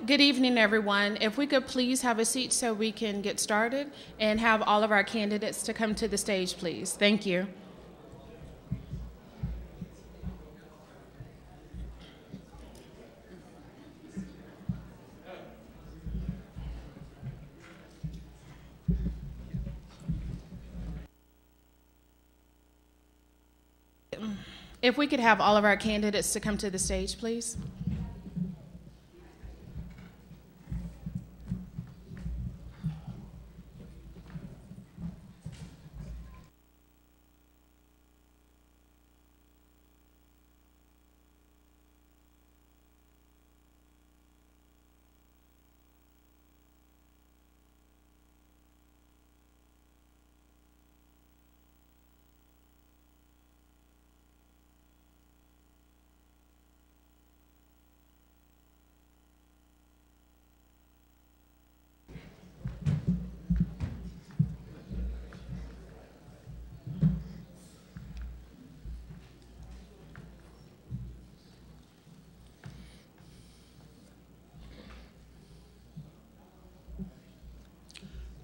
Good evening, everyone. If we could please have a seat so we can get started and have all of our candidates to come to the stage, please. Thank you. If we could have all of our candidates to come to the stage, please.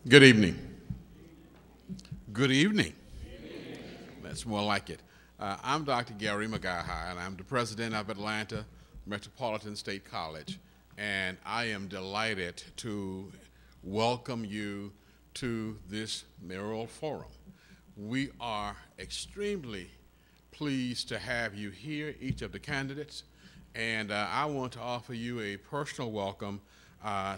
Good evening. Good evening. That's more like it. I'm Dr. Gary McGuire, and I'm the president of Atlanta Metropolitan State College, and I am delighted to welcome you to this mayoral forum. We are extremely pleased to have you here, each of the candidates, and I want to offer you a personal welcome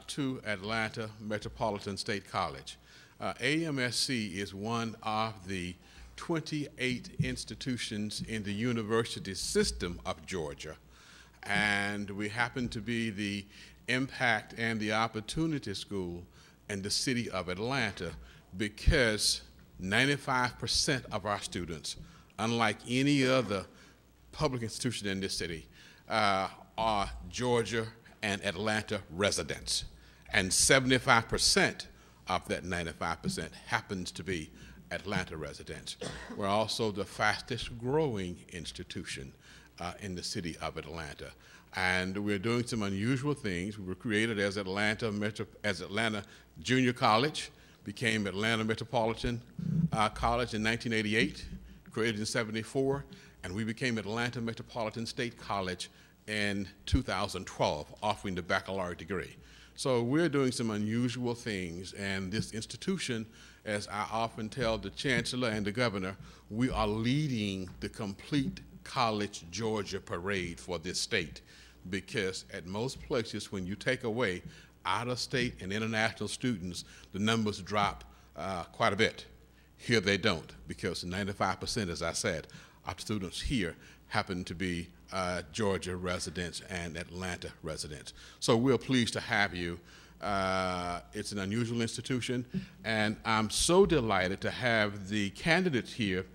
to Atlanta Metropolitan State College. AMSC is one of the 28 institutions in the university system of Georgia, and we happen to be the impact and the opportunity school in the city of Atlanta because 95% of our students, unlike any other public institution in this city, are Georgia and Atlanta residents, and 75% of that 95% happens to be Atlanta residents. We're also the fastest growing institution in the city of Atlanta, and we're doing some unusual things. We were created as Atlanta Junior College, became Atlanta Metropolitan College in 1988, created in '74, and we became Atlanta Metropolitan State College in 2012, offering the baccalaureate degree. So we're doing some unusual things, and this institution, as I often tell the chancellor and the governor, we are leading the complete College Georgia parade for this state, because at most places when you take away out-of-state and international students, the numbers drop quite a bit. Here they don't, because 95%, as I said, of students here happen to be Georgia residents and Atlanta residents. So we're pleased to have you. It's an unusual institution, and I'm so delighted to have the candidates here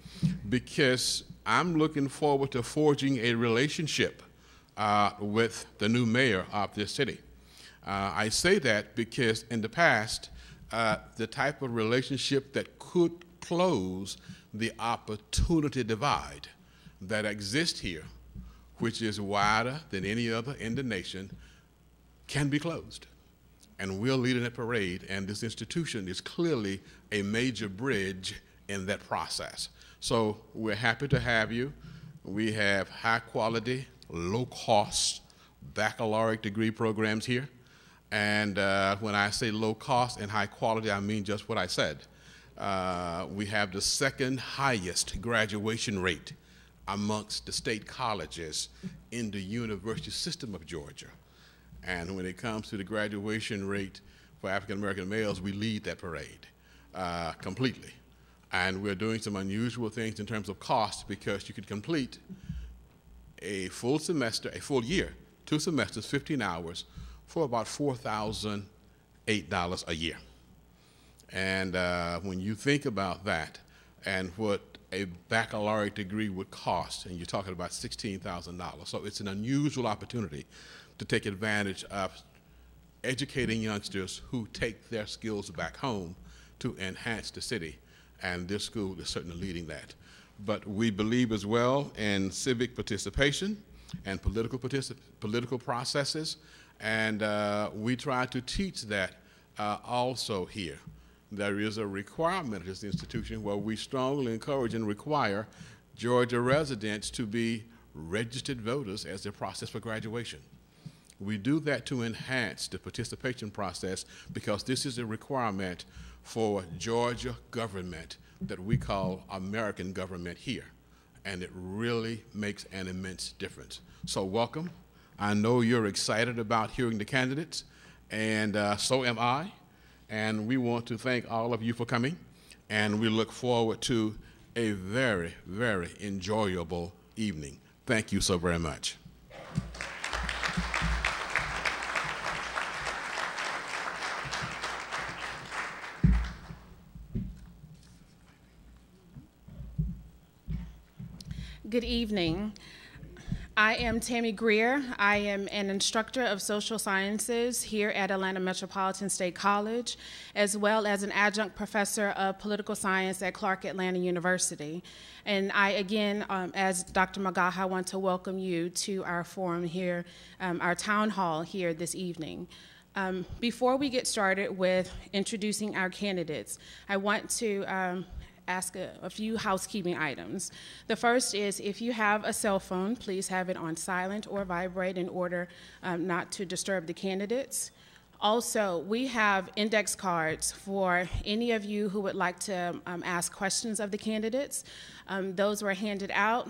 because I'm looking forward to forging a relationship with the new mayor of this city. I say that because in the past, the type of relationship that could close the opportunity divide that exists here, which is wider than any other in the nation, can be closed. And we're leading that parade, and this institution is clearly a major bridge in that process. So we're happy to have you. We have high quality, low cost baccalaureate degree programs here. And when I say low cost and high quality, I mean just what I said. We have the second highest graduation rate amongst the state colleges in the university system of Georgia. And when it comes to the graduation rate for African-American males, we lead that parade completely. And we're doing some unusual things in terms of cost, because you could complete a full semester, a full year, 2 semesters, 15 hours, for about $4,008 a year. And when you think about that and what a baccalaureate degree would cost, and you're talking about $16,000. So it's an unusual opportunity to take advantage of educating youngsters who take their skills back home to enhance the city, and this school is certainly leading that. But we believe as well in civic participation and political processes, And we try to teach that also here. There is a requirement at this institution where we strongly encourage and require Georgia residents to be registered voters as their process for graduation. We do that to enhance the participation process because this is a requirement for Georgia government that we call American government here. And it really makes an immense difference. So welcome. I know you're excited about hearing the candidates, and so am I. And we want to thank all of you for coming, and we look forward to a very, very enjoyable evening. Thank you so very much. Good evening. I am Tammy Greer. I am an instructor of social sciences here at Atlanta Metropolitan State College, as well as an adjunct professor of political science at Clark Atlanta University. And I, again, as Dr. Magaha, want to welcome you to our forum here, our town hall here this evening. Before we get started with introducing our candidates, I want to ask a few housekeeping items. The first is, if you have a cell phone, please have it on silent or vibrate in order not to disturb the candidates. Also, we have index cards for any of you who would like to ask questions of the candidates. Those were handed out.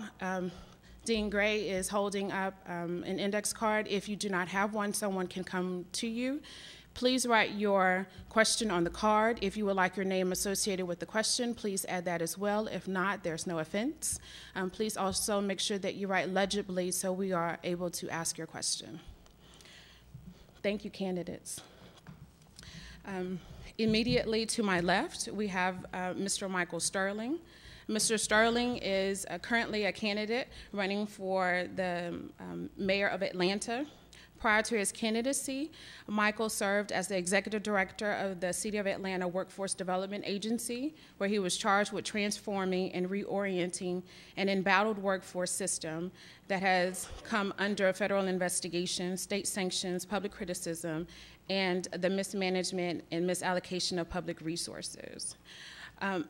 Dean Gray is holding up an index card. If you do not have one, someone can come to you. Please write your question on the card. If you would like your name associated with the question, please add that as well. If not, there's no offense. Please also make sure that you write legibly so we are able to ask your question. Thank you, candidates. Immediately to my left, we have Mr. Michael Sterling. Mr. Sterling is currently a candidate running for the mayor of Atlanta. Prior to his candidacy, Michael served as the executive director of the City of Atlanta Workforce Development Agency, where he was charged with transforming and reorienting an embattled workforce system that has come under federal investigation, state sanctions, public criticism, and the mismanagement and misallocation of public resources.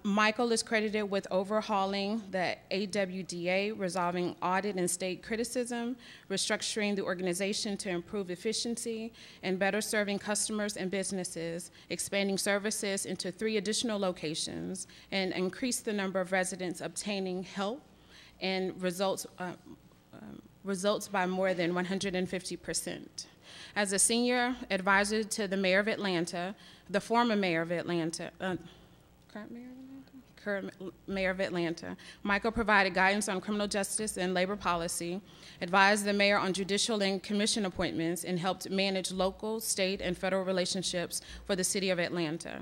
Michael is credited with overhauling the AWDA, resolving audit and state criticism, restructuring the organization to improve efficiency, and better serving customers and businesses, expanding services into 3 additional locations, and increase the number of residents obtaining help and results by more than 150%. As a senior advisor to the mayor of Atlanta, the former mayor of Atlanta, current mayor of Atlanta, Michael provided guidance on criminal justice and labor policy, advised the mayor on judicial and commission appointments, and helped manage local, state, and federal relationships for the city of Atlanta.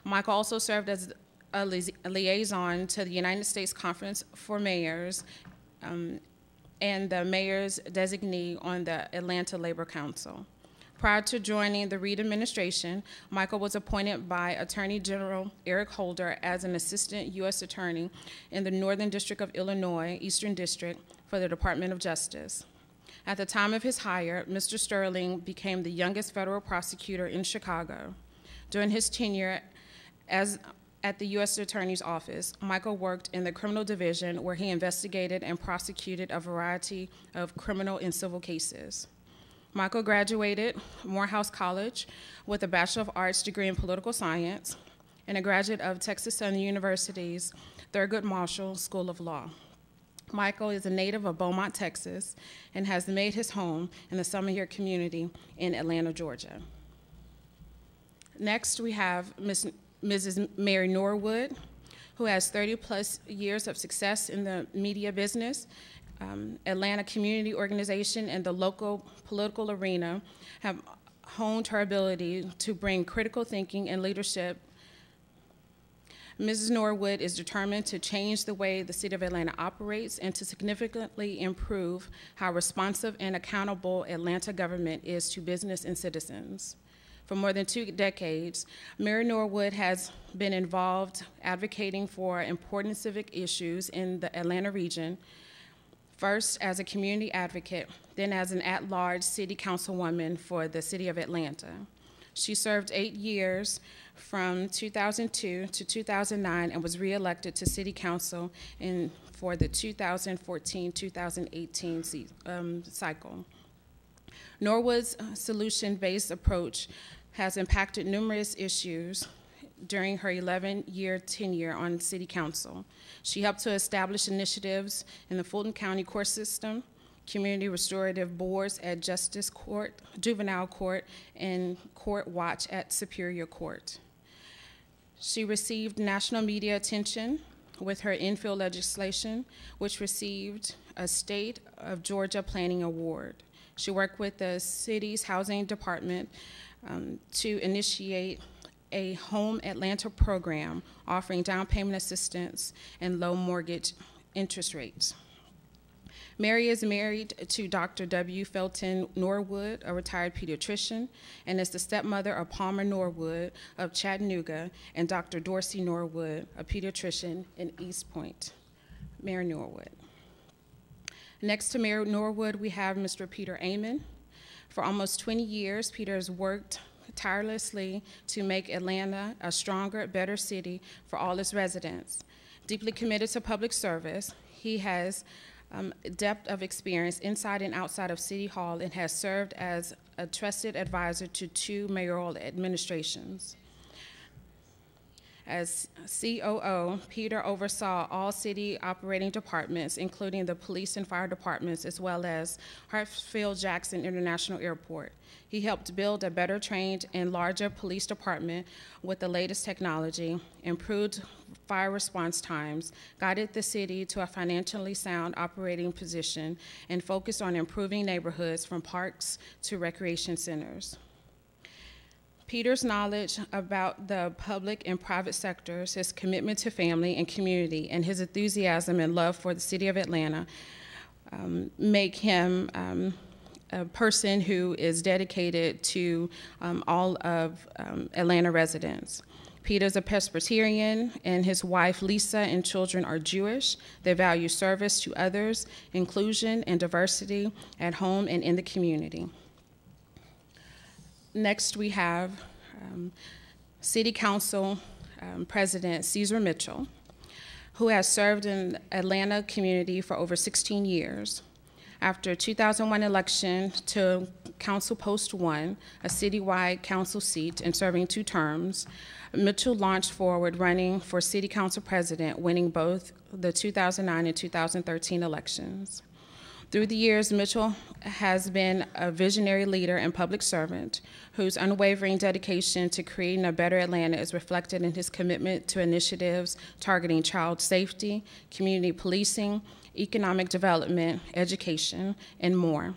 Michael also served as a liaison to the United States Conference for Mayors and the mayor's designee on the Atlanta Labor Council. Prior to joining the Reid administration, Michael was appointed by Attorney General Eric Holder as an assistant U.S. attorney in the Northern District of Illinois, Eastern District, for the Department of Justice. At the time of his hire, Mr. Sterling became the youngest federal prosecutor in Chicago. During his tenure at the U.S. Attorney's Office, Michael worked in the criminal division where he investigated and prosecuted a variety of criminal and civil cases. Michael graduated Morehouse College with a Bachelor of Arts degree in political science and a graduate of Texas Southern University's Thurgood Marshall School of Law. Michael is a native of Beaumont, Texas, and has made his home in the Summerhill community in Atlanta, Georgia. Next, we have Mrs. Mary Norwood, who has 30-plus years of success in the media business. Atlanta community organization and the local political arena have honed her ability to bring critical thinking and leadership. Mrs. Norwood is determined to change the way the city of Atlanta operates and to significantly improve how responsive and accountable Atlanta government is to business and citizens. For more than 2 decades, Mary Norwood has been involved advocating for important civic issues in the Atlanta region, first as a community advocate, then as an at-large city councilwoman for the city of Atlanta. She served 8 years from 2002 to 2009 and was reelected to city council for the 2014-2018 cycle. Norwood's solution-based approach has impacted numerous issues during her 11-year tenure on city council. She helped to establish initiatives in the Fulton County court system, community restorative boards at Justice Court, Juvenile Court, and Court Watch at Superior Court. She received national media attention with her infill legislation, which received a State of Georgia Planning Award. She worked with the city's housing department to initiate a Home Atlanta program offering down payment assistance and low mortgage interest rates. Mary is married to Dr. W. Felton Norwood, a retired pediatrician, and is the stepmother of Palmer Norwood of Chattanooga and Dr. Dorsey Norwood, a pediatrician in East Point. Mayor Norwood. Next to Mayor Norwood, we have Mr. Peter Amon. For almost 20 years, Peter has worked tirelessly to make Atlanta a stronger, better city for all its residents. Deeply committed to public service, he has depth of experience inside and outside of City Hall and has served as a trusted advisor to 2 mayoral administrations. As COO, Peter oversaw all city operating departments, including the police and fire departments, as well as Hartsfield-Jackson International Airport. He helped build a better trained and larger police department with the latest technology, improved fire response times, guided the city to a financially sound operating position, and focused on improving neighborhoods from parks to recreation centers. Peter's knowledge about the public and private sectors, his commitment to family and community, and his enthusiasm and love for the city of Atlanta make him a person who is dedicated to all of Atlanta residents. Peter's a Presbyterian, and his wife Lisa and children are Jewish. They value service to others, inclusion and diversity at home and in the community. Next, we have City Council President Caesar Mitchell, who has served in the Atlanta community for over 16 years. After 2001 election to Council Post 1, a citywide council seat, and serving 2 terms, Mitchell launched forward running for City Council President, winning both the 2009 and 2013 elections. Through the years, Mitchell has been a visionary leader and public servant whose unwavering dedication to creating a better Atlanta is reflected in his commitment to initiatives targeting child safety, community policing, economic development, education, and more.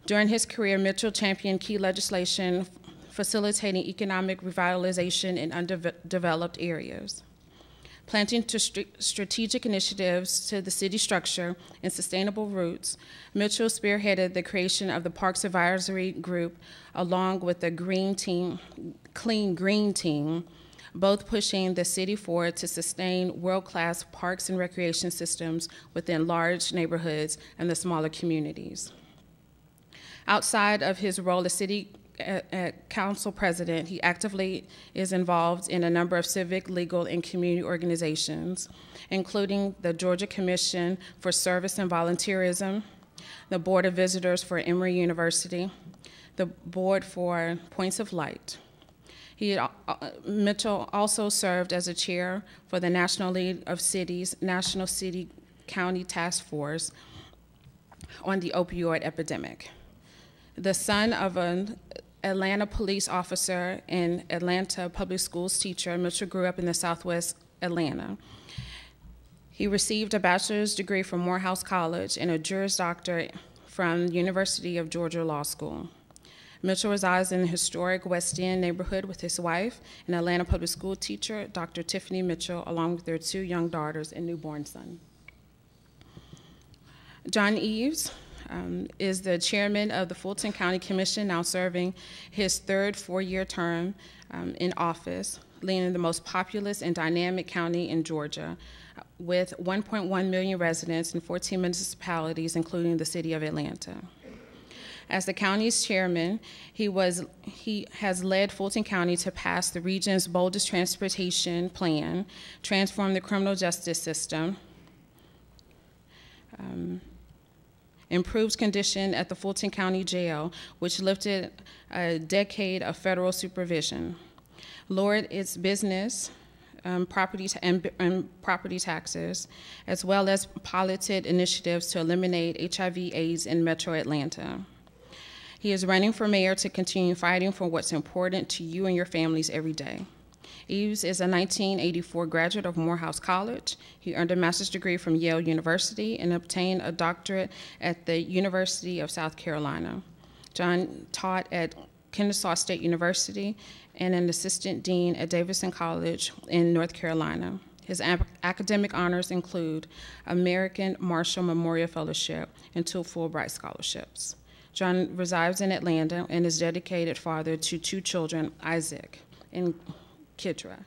During his career, Mitchell championed key legislation facilitating economic revitalization in underdeveloped areas. Planting to strategic initiatives to the city structure and sustainable roots, Mitchell spearheaded the creation of the Parks Advisory Group along with the Clean Green Team, both pushing the city forward to sustain world-class parks and recreation systems within large neighborhoods and the smaller communities. Outside of his role as city council president, he actively is involved in a number of civic, legal, and community organizations, including the Georgia Commission for Service and Volunteerism, the Board of Visitors for Emory University, the Board for Points of Light. Mitchell also served as a chair for the National League of Cities National City County Task Force on the opioid epidemic. The son of an Atlanta police officer and Atlanta public schools teacher, Mitchell grew up in the Southwest Atlanta. He received a bachelor's degree from Morehouse College and a Juris Doctor from the University of Georgia Law School. Mitchell resides in the historic West End neighborhood with his wife, an Atlanta public school teacher, Dr. Tiffany Mitchell, along with their 2 young daughters and newborn son. John Eves is the chairman of the Fulton County Commission, now serving his 3rd 4-year term in office. leading the most populous and dynamic county in Georgia, with 1.1 million residents in 14 municipalities, including the city of Atlanta. As the county's chairman, he has led Fulton County to pass the region's boldest transportation plan, transform the criminal justice system, improved condition at the Fulton County Jail, which lifted a decade of federal supervision, lowered its business property taxes, as well as piloted initiatives to eliminate HIV/AIDS in Metro Atlanta. He is running for mayor to continue fighting for what's important to you and your families every day. Eves is a 1984 graduate of Morehouse College. He earned a master's degree from Yale University and obtained a doctorate at the University of South Carolina. John taught at Kennesaw State University and an assistant dean at Davidson College in North Carolina. His academic honors include American Marshall Memorial Fellowship and 2 Fulbright scholarships. John resides in Atlanta and is dedicated father to 2 children, Isaac and Kidra.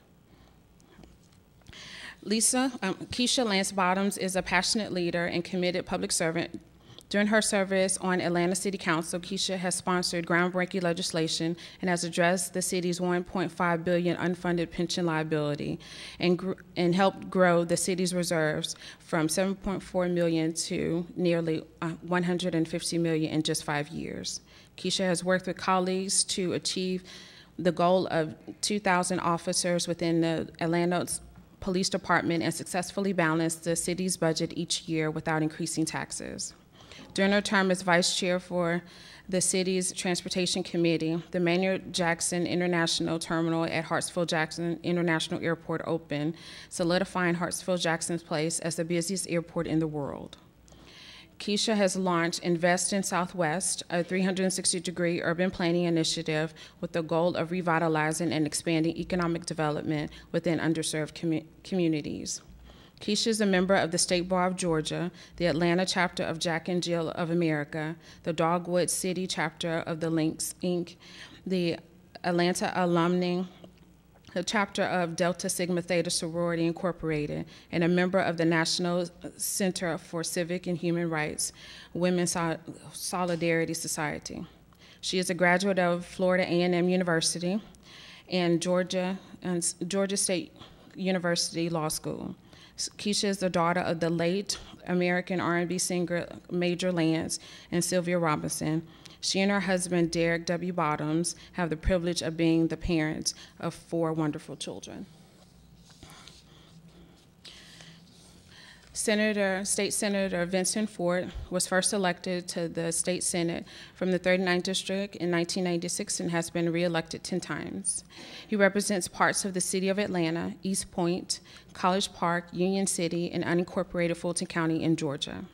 Keisha Lance Bottoms is a passionate leader and committed public servant. During her service on Atlanta City Council, Keisha has sponsored groundbreaking legislation and has addressed the city's $1.5 billion unfunded pension liability and helped grow the city's reserves from $7.4 million to nearly $150 million in just 5 years. Keisha has worked with colleagues to achieve the goal of 2,000 officers within the Atlanta Police Department and successfully balanced the city's budget each year without increasing taxes. During her term as vice chair for the city's transportation committee, the Maynard Jackson International Terminal at Hartsfield-Jackson International Airport opened, solidifying Hartsfield-Jackson's place as the busiest airport in the world. Keisha has launched Invest in Southwest, a 360-degree urban planning initiative with the goal of revitalizing and expanding economic development within underserved communities. Keisha is a member of the State Bar of Georgia, the Atlanta chapter of Jack and Jill of America, the Dogwood City chapter of the Lynx, Inc., the Atlanta Alumni, the chapter of Delta Sigma Theta Sorority Incorporated, and a member of the National Center for Civic and Human Rights, Women's Solidarity Society. She is a graduate of Florida A&M University and Georgia State University Law School. Keisha is the daughter of the late American R&B singer Major Lance and Sylvia Robinson. She and her husband, Derek W. Bottoms, have the privilege of being the parents of 4 wonderful children. State Senator Vincent Fort was first elected to the State Senate from the 39th District in 1996 and has been reelected 10 times. He represents parts of the city of Atlanta, East Point, College Park, Union City, and unincorporated Fulton County in Georgia.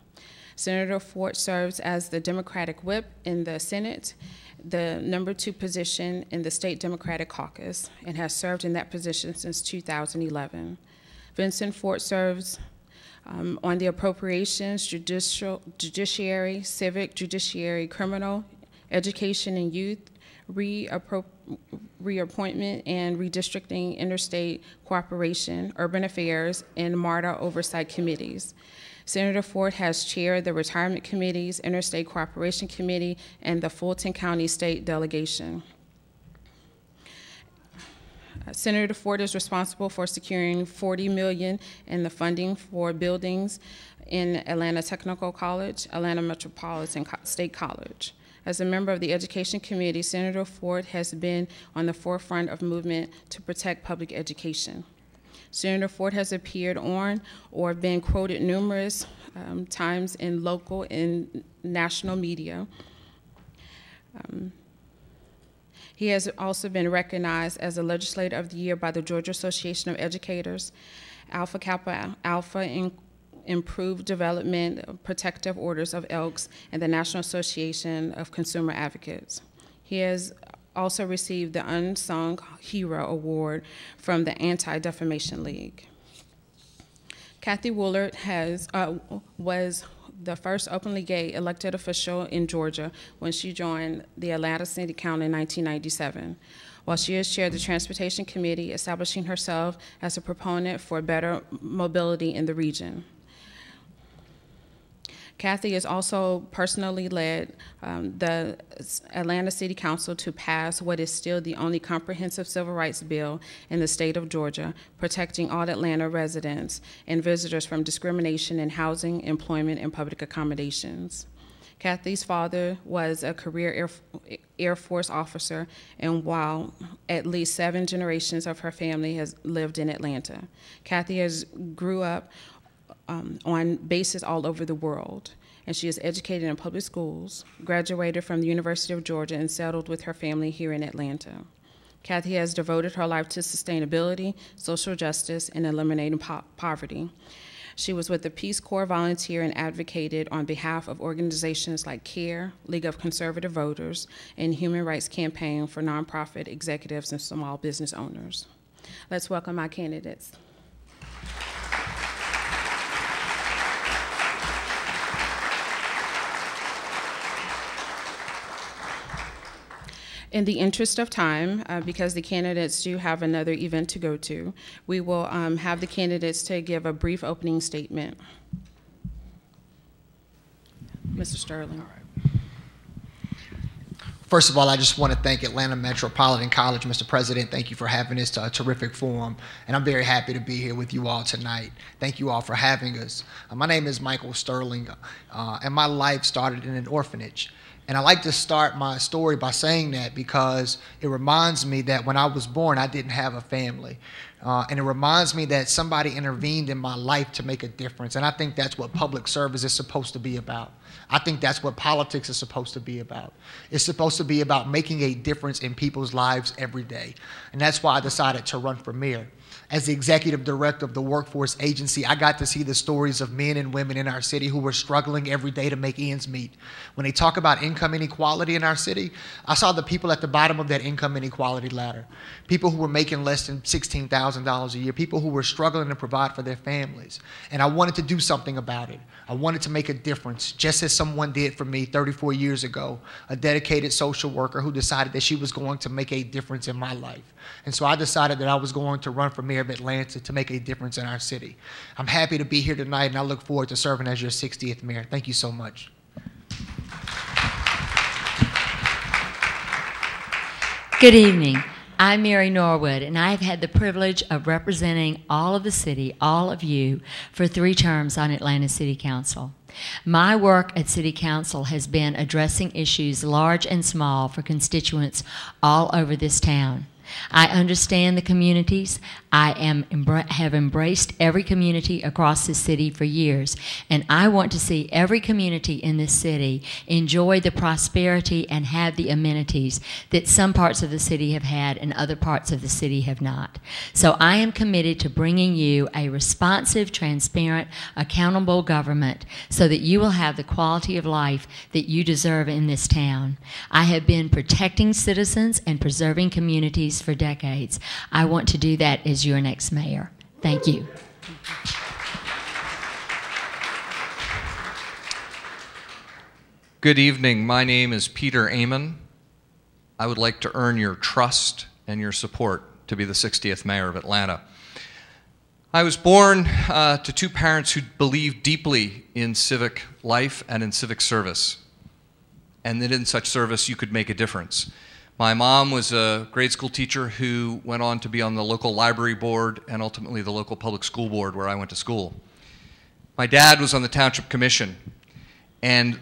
Senator Fort serves as the Democratic whip in the Senate, the number 2 position in the State Democratic Caucus, and has served in that position since 2011. Vincent Fort serves on the Appropriations, Judiciary, Civic, Judiciary, Criminal, Education and Youth, Reappointment and Redistricting, Interstate Cooperation, Urban Affairs, and MARTA Oversight Committees. Senator Ford has chaired the Retirement Committees, Interstate Cooperation Committee, and the Fulton County State Delegation. Senator Ford is responsible for securing $40 million in the funding for buildings in Atlanta Technical College, Atlanta Metropolitan State College. As a member of the Education Committee, Senator Ford has been on the forefront of movement to protect public education. Senator Ford has appeared on or been quoted numerous times in local and national media. He has also been recognized as the Legislator of the Year by the Georgia Association of Educators, Alpha Kappa Alpha Improved Development Protective Orders of Elks, and the National Association of Consumer Advocates. He has also received the Unsung Hero Award from the Anti-Defamation League. Kathy Woolard was the first openly gay elected official in Georgia when she joined the Atlanta City Council in 1997. while she has chaired the Transportation Committee, establishing herself as a proponent for better mobility in the region. Kathy has also personally led the Atlanta City Council to pass what is still the only comprehensive civil rights bill in the state of Georgia, protecting all Atlanta residents and visitors from discrimination in housing, employment, and public accommodations. Kathy's father was a career Air Force officer, and while at least 7 generations of her family has lived in Atlanta. Kathy has grew up on bases all over the world, and she is educated in public schools, graduated from the University of Georgia, and settled with her family here in Atlanta. Kathy has devoted her life to sustainability, social justice, and eliminating poverty. She was with the Peace Corps volunteer and advocated on behalf of organizations like CARE, League of Conservative Voters, and Human Rights Campaign for nonprofit executives and small business owners. Let's welcome our candidates. In the interest of time, because the candidates do have another event to go to, we will have the candidates to give a brief opening statement. Mr. Sterling. All right. First of all, I just want to thank Atlanta Metropolitan College, Mr. President. Thank you for having this terrific forum, and I'm very happy to be here with you all tonight. Thank you all for having us. My name is Michael Sterling, and my life started in an orphanage. And I like to start my story by saying that because it reminds me that when I was born, I didn't have a family. And it reminds me that somebody intervened in my life to make a difference. And I think that's what public service is supposed to be about. I think that's what politics is supposed to be about. It's supposed to be about making a difference in people's lives every day. And that's why I decided to run for mayor. As the executive director of the workforce agency, I got to see the stories of men and women in our city who were struggling every day to make ends meet. When they talk about income inequality in our city, I saw the people at the bottom of that income inequality ladder. People who were making less than $16,000 a year, people who were struggling to provide for their families. And I wanted to do something about it. I wanted to make a difference, just as someone did for me 34 years ago, a dedicated social worker who decided that she was going to make a difference in my life. And so I decided that I was going to run for mayor of Atlanta to make a difference in our city. I'm happy to be here tonight, and I look forward to serving as your 60th mayor. Thank you so much. Good evening. I'm Mary Norwood, and I've had the privilege of representing all of the city, all of you, for 3 terms on Atlanta City Council. My work at City Council has been addressing issues large and small for constituents all over this town. I understand the communities. I have embraced every community across this city for years, and I want to see every community in this city enjoy the prosperity and have the amenities that some parts of the city have had and other parts of the city have not. So I am committed to bringing you a responsive, transparent, accountable government so that you will have the quality of life that you deserve in this town. I have been protecting citizens and preserving communities for decades. I want to do that as your next mayor. Thank you. Good evening. My name is Peter Amon. I would like to earn your trust and your support to be the 60th mayor of Atlanta. I was born to 2 parents who believed deeply in civic life and in civic service, and that in such service you could make a difference. My mom was a grade school teacher who went on to be on the local library board and ultimately the local public school board where I went to school. My dad was on the township commission, and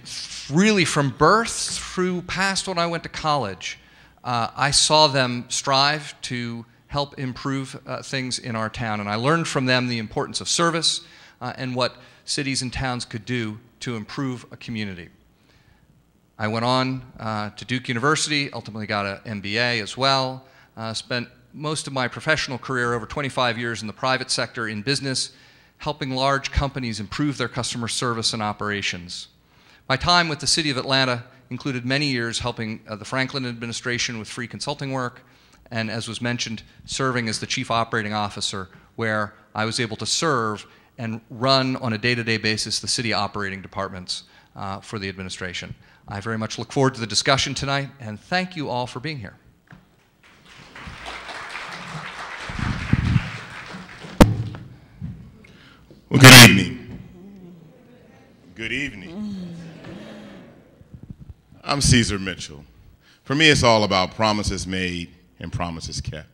really from birth through past when I went to college, I saw them strive to help improve things in our town, and I learned from them the importance of service and what cities and towns could do to improve a community. I went on to Duke University, ultimately got an MBA as well, spent most of my professional career, over 25 years in the private sector in business, helping large companies improve their customer service and operations. My time with the City of Atlanta included many years helping the Franklin administration with free consulting work, and as was mentioned, serving as the Chief Operating Officer, where I was able to serve and run on a day-to-day basis the city operating departments for the administration. I very much look forward to the discussion tonight, and thank you all for being here. Well, good evening. Good evening. I'm Caesar Mitchell. For me, it's all about promises made and promises kept.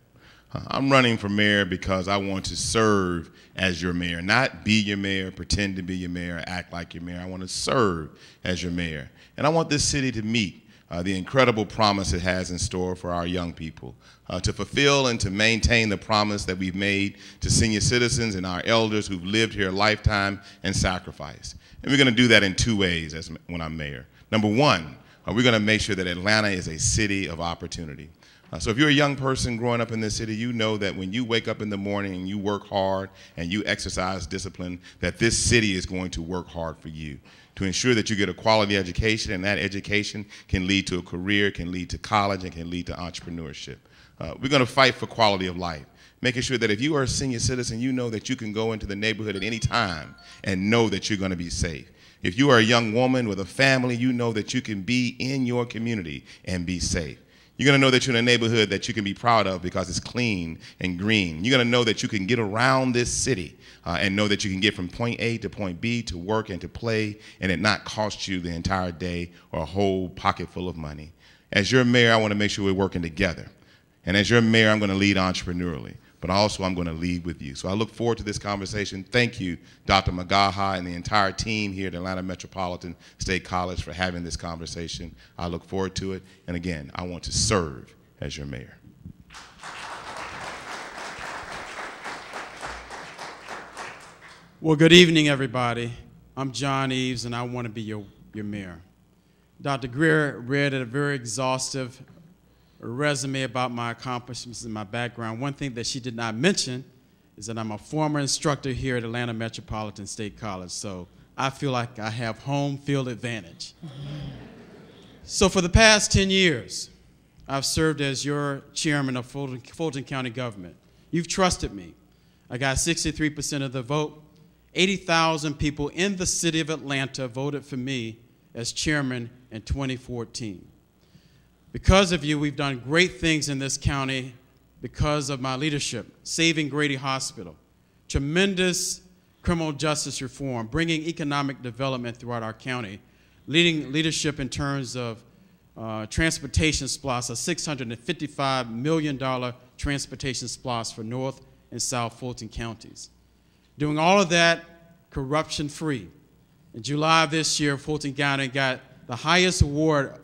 I'm running for mayor because I want to serve as your mayor, not be your mayor, pretend to be your mayor, act like your mayor. I want to serve as your mayor. And I want this city to meet the incredible promise it has in store for our young people, to fulfill and to maintain the promise that we've made to senior citizens and our elders who've lived here a lifetime and sacrificed. And we're going to do that in two ways when I'm mayor. Number one, we're going to make sure that Atlanta is a city of opportunity. So if you're a young person growing up in this city, you know that when you wake up in the morning and you work hard and you exercise discipline, that this city is going to work hard for you to ensure that you get a quality education, and that education can lead to a career, can lead to college, and can lead to entrepreneurship. We're going to fight for quality of life, making sure that if you are a senior citizen, you know that you can go into the neighborhood at any time and know that you're going to be safe. If you are a young woman with a family, you know that you can be in your community and be safe. You're going to know that you're in a neighborhood that you can be proud of because it's clean and green. You're going to know that you can get around this city and know that you can get from point A to point B to work and to play and it not cost you the entire day or a whole pocket full of money. As your mayor, I want to make sure we're working together. And as your mayor, I'm going to lead entrepreneurially, but also I'm going to lead with you. So I look forward to this conversation. Thank you, Dr. Magaha and the entire team here at Atlanta Metropolitan State College for having this conversation. I look forward to it. And again, I want to serve as your mayor. Well, good evening, everybody. I'm John Eves, and I want to be your mayor. Dr. Greer read a very exhaustive resume about my accomplishments and my background. One thing that she did not mention is that I'm a former instructor here at Atlanta Metropolitan State College, so I feel like I have home field advantage. So for the past 10 years, I've served as your chairman of Fulton County government. You've trusted me. I got 63% of the vote. 80,000 people in the city of Atlanta voted for me as chairman in 2014. Because of you, we've done great things in this county because of my leadership, saving Grady Hospital, tremendous criminal justice reform, bringing economic development throughout our county, leading leadership in terms of transportation splosh, a $655 million transportation splosh for North and South Fulton counties. Doing all of that corruption-free. In July of this year, Fulton County got the highest award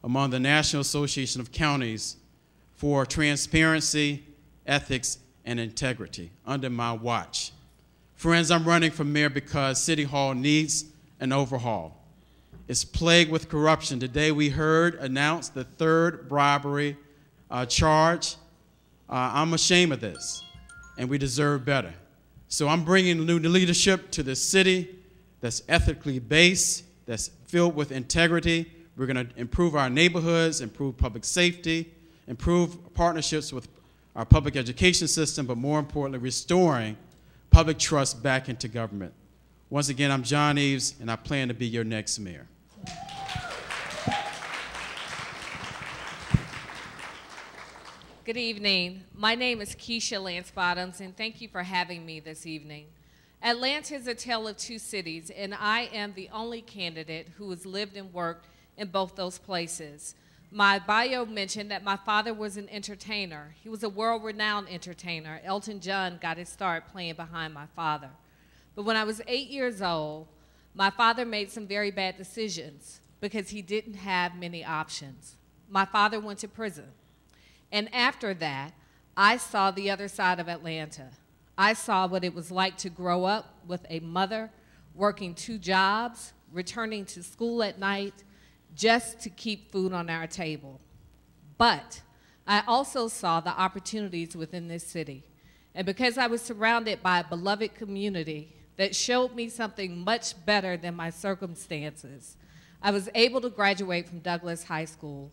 among the National Association of Counties for transparency, ethics, and integrity under my watch. Friends, I'm running for mayor because City Hall needs an overhaul. It's plagued with corruption. Today we heard announced the third bribery charge. I'm ashamed of this, and we deserve better. So I'm bringing new leadership to this city that's ethically based, that's filled with integrity. We're going to improve our neighborhoods, improve public safety, improve partnerships with our public education system, but more importantly, restoring public trust back into government. Once again, I'm John Eves, and I plan to be your next mayor. Good evening. My name is Keisha Lance Bottoms, and thank you for having me this evening. Atlanta is a tale of two cities, and I am the only candidate who has lived and worked in both those places. My bio mentioned that my father was an entertainer. He was a world-renowned entertainer. Elton John got his start playing behind my father. But when I was 8 years old, my father made some very bad decisions because he didn't have many options. My father went to prison. And after that, I saw the other side of Atlanta. I saw what it was like to grow up with a mother working 2 jobs, returning to school at night just to keep food on our table. But I also saw the opportunities within this city. And because I was surrounded by a beloved community that showed me something much better than my circumstances, I was able to graduate from Douglas High School,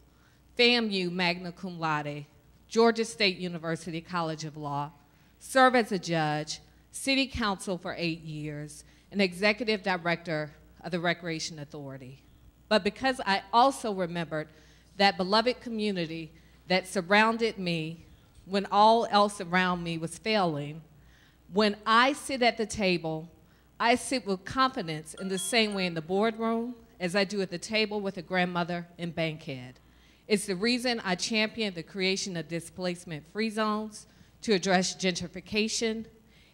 FAMU magna cum laude, Georgia State University College of Law, serve as a judge, city council for 8 years, and executive director of the Recreation Authority. But because I also remembered that beloved community that surrounded me when all else around me was failing, when I sit at the table, I sit with confidence in the same way in the boardroom as I do at the table with a grandmother and bankhead. It's the reason I champion the creation of displacement-free zones to address gentrification.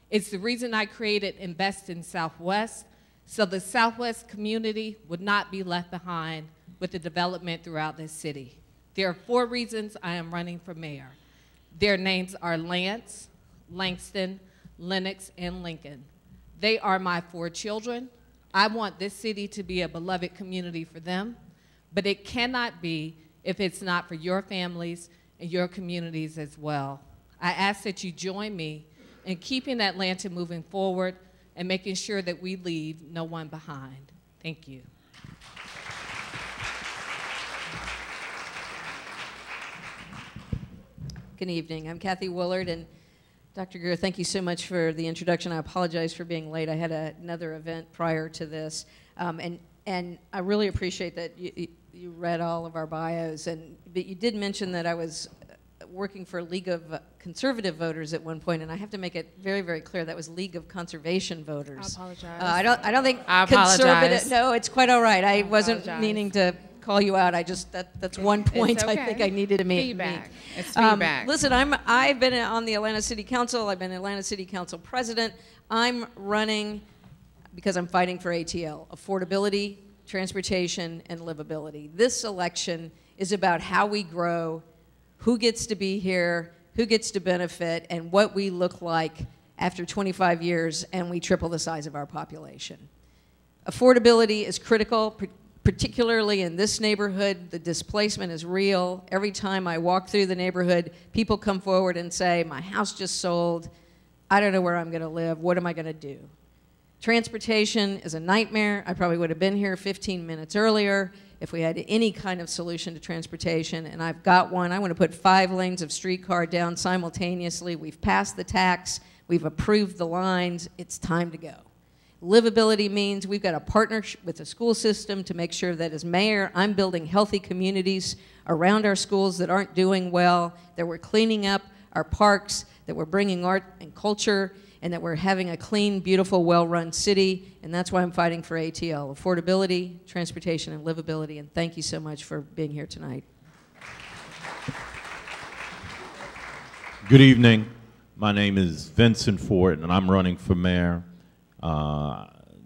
It's the reason I created Invest in Southwest, so the Southwest community would not be left behind with the development throughout this city. There are 4 reasons I am running for mayor. Their names are Lance, Langston, Lennox, and Lincoln. They are my 4 children. I want this city to be a beloved community for them, but it cannot be if it's not for your families and your communities as well. I ask that you join me in keeping Atlanta moving forward and making sure that we leave no one behind. Thank you. Good evening. I'm Kathy Willard, and Dr. Greer, thank you so much for the introduction. I apologize for being late. I had another event prior to this, and I really appreciate that you read all of our bios. But you did mention that I was working for League of Conservative Voters at one point, and I have to make it very, very clear that was League of Conservation Voters. I apologize. I don't think I conservative. apologize. No, it's quite all right. I wasn't apologize. meaning to call you out. I just that's one point It's okay. I think I needed to make. Feedback. It's feedback. Listen, I've been on the Atlanta City Council. I've been Atlanta City Council president. I'm running because I'm fighting for ATL, affordability, transportation, and livability. This election is about how we grow, who gets to be here, who gets to benefit, and what we look like after 25 years and we triple the size of our population. Affordability is critical, particularly in this neighborhood. The displacement is real. Every time I walk through the neighborhood, people come forward and say, my house just sold. I don't know where I'm going to live. What am I going to do? Transportation is a nightmare. I probably would have been here 15 minutes earlier if we had any kind of solution to transportation, and I've got one. I want to put 5 lanes of streetcar down simultaneously. We've passed the tax. We've approved the lines. It's time to go. Livability means we've got a partnership with the school system to make sure that as mayor, I'm building healthy communities around our schools that aren't doing well, that we're cleaning up our parks, that we're bringing art and culture, and that we're having a clean, beautiful, well-run city, and that's why I'm fighting for ATL, affordability, transportation, and livability, and thank you so much for being here tonight. Good evening. My name is Vincent Ford, and I'm running for mayor.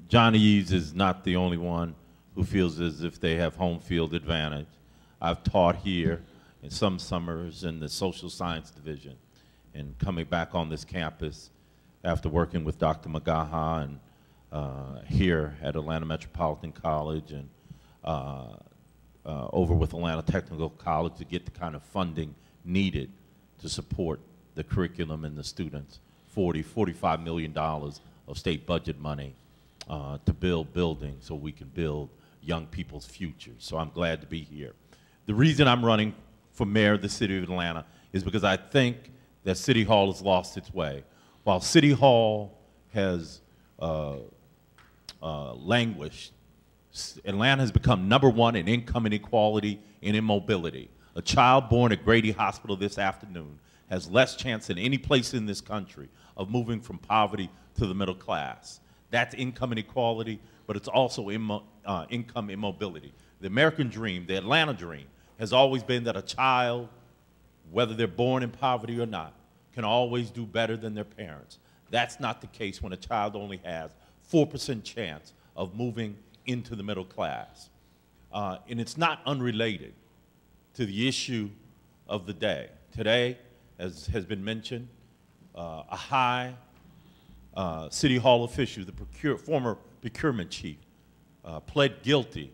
Johnny Eves is not the only one who feels as if they have home field advantage. I've taught here in some summers in the social science division, and coming back on this campus after working with Dr. Magaha and here at Atlanta Metropolitan College and over with Atlanta Technical College to get the kind of funding needed to support the curriculum and the students. $45 million of state budget money to build buildings so we can build young people's futures. So I'm glad to be here. The reason I'm running for mayor of the city of Atlanta is because I think that City Hall has lost its way. While City Hall has languished, Atlanta has become #1 in income inequality and in mobility. A child born at Grady Hospital this afternoon has less chance than any place in this country of moving from poverty to the middle class. That's income inequality, but it's also income immobility. The American dream, the Atlanta dream, has always been that a child, whether they're born in poverty or not, can always do better than their parents. That's not the case when a child only has 4% chance of moving into the middle class. And it's not unrelated to the issue of the day. Today, as has been mentioned, a high City Hall official, the former procurement chief, pled guilty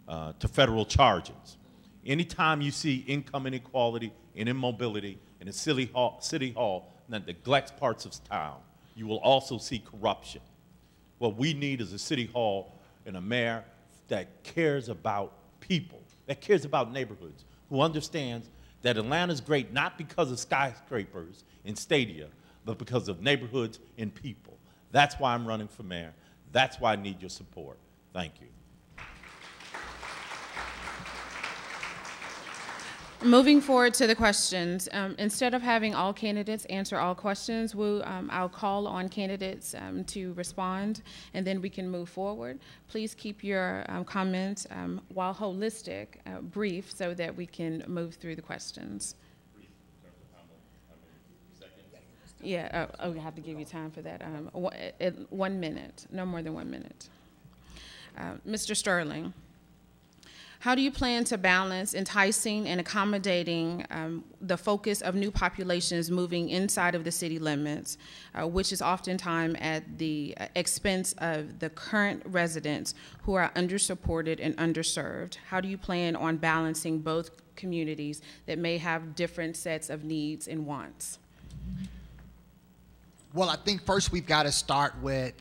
to federal charges. Anytime you see income inequality and immobility in a city hall that neglects parts of town, you will also see corruption. What we need is a city hall and a mayor that cares about people, that cares about neighborhoods, who understands that Atlanta's great not because of skyscrapers and stadia, but because of neighborhoods and people. That's why I'm running for mayor. That's why I need your support. Thank you. Moving forward to the questions, instead of having all candidates answer all questions, I'll call on candidates to respond, and then we can move forward. Please keep your comments, while holistic, brief, so that we can move through the questions. Yeah, I have to give you time for that. 1 minute, no more than 1 minute. Mr. Sterling. How do you plan to balance enticing and accommodating the focus of new populations moving inside of the city limits, which is oftentimes at the expense of the current residents who are undersupported and underserved? How do you plan on balancing both communities that may have different sets of needs and wants? Well, I think first we've got to start with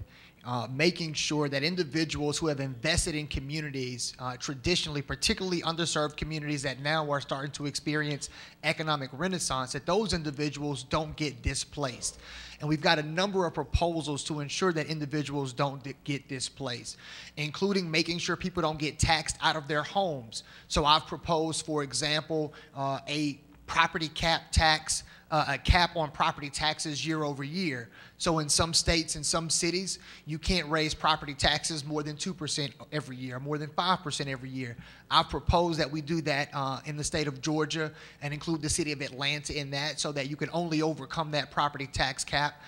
making sure that individuals who have invested in communities, traditionally, particularly underserved communities that now are starting to experience economic renaissance, that those individuals don't get displaced. And we've got a number of proposals to ensure that individuals don't get displaced, including making sure people don't get taxed out of their homes. So I've proposed, for example, a property cap tax, a cap on property taxes year over year. So in some states and some cities, you can't raise property taxes more than 2% every year, more than 5% every year. I've proposed that we do that in the state of Georgia and include the city of Atlanta in that, so that you can only overcome that property tax cap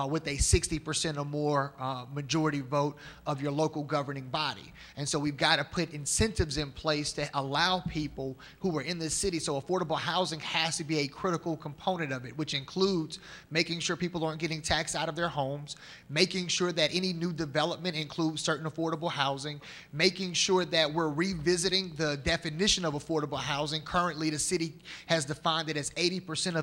with a 60% or more majority vote of your local governing body. And so we've got to put incentives in place to allow people who are in the city. So affordable housing has to be a critical component of it, which includes making sure people aren't getting taxed out of their homes, making sure that any new development includes certain affordable housing, making sure that we're revisiting the definition of affordable housing. Currently, the city has defined it as 80%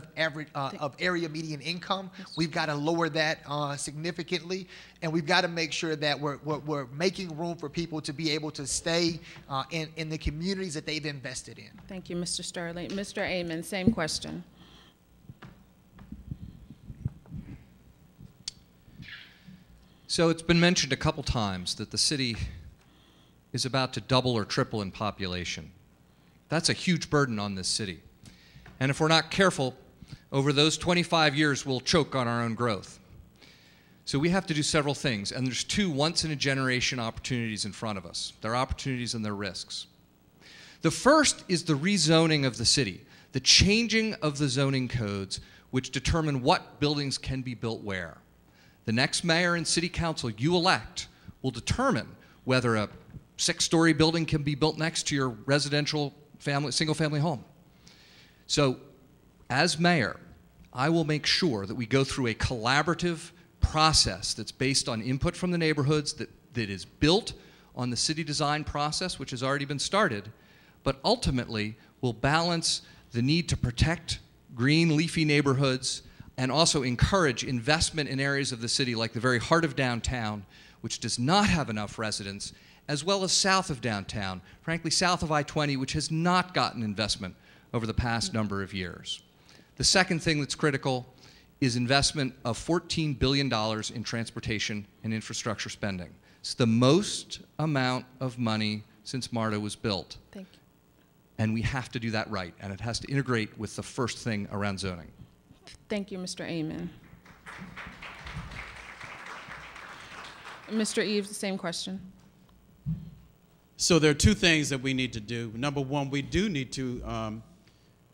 of area median income. We've got to lower that significantly, and we've got to make sure that we're making room for people to be able to stay in the communities that they've invested in. Thank you, Mr. Sterling. Mr. Amon, same question. So it's been mentioned a couple times that the city is about to double or triple in population. That's a huge burden on this city. And if we're not careful, over those 25 years, we'll choke on our own growth. So we have to do several things, and there's two once-in-a-generation opportunities in front of us. There are opportunities and there are risks. The first is the rezoning of the city, the changing of the zoning codes which determine what buildings can be built where. The next mayor and city council you elect will determine whether a 6-story building can be built next to your residential single-family home. So, as mayor, I will make sure that we go through a collaborative process that's based on input from the neighborhoods, that is built on the city design process, which has already been started, but ultimately will balance the need to protect green, leafy neighborhoods and also encourage investment in areas of the city like the very heart of downtown, which does not have enough residents, as well as south of downtown, frankly, south of I-20, which has not gotten investment over the past number of years. The second thing that's critical is investment of $14 billion in transportation and infrastructure spending. It's the most amount of money since MARTA was built. Thank you. And we have to do that right, and it has to integrate with the first thing around zoning. Thank you, Mr. Amon. Mr. Eves, the same question. So there are two things that we need to do. Number one, we do need to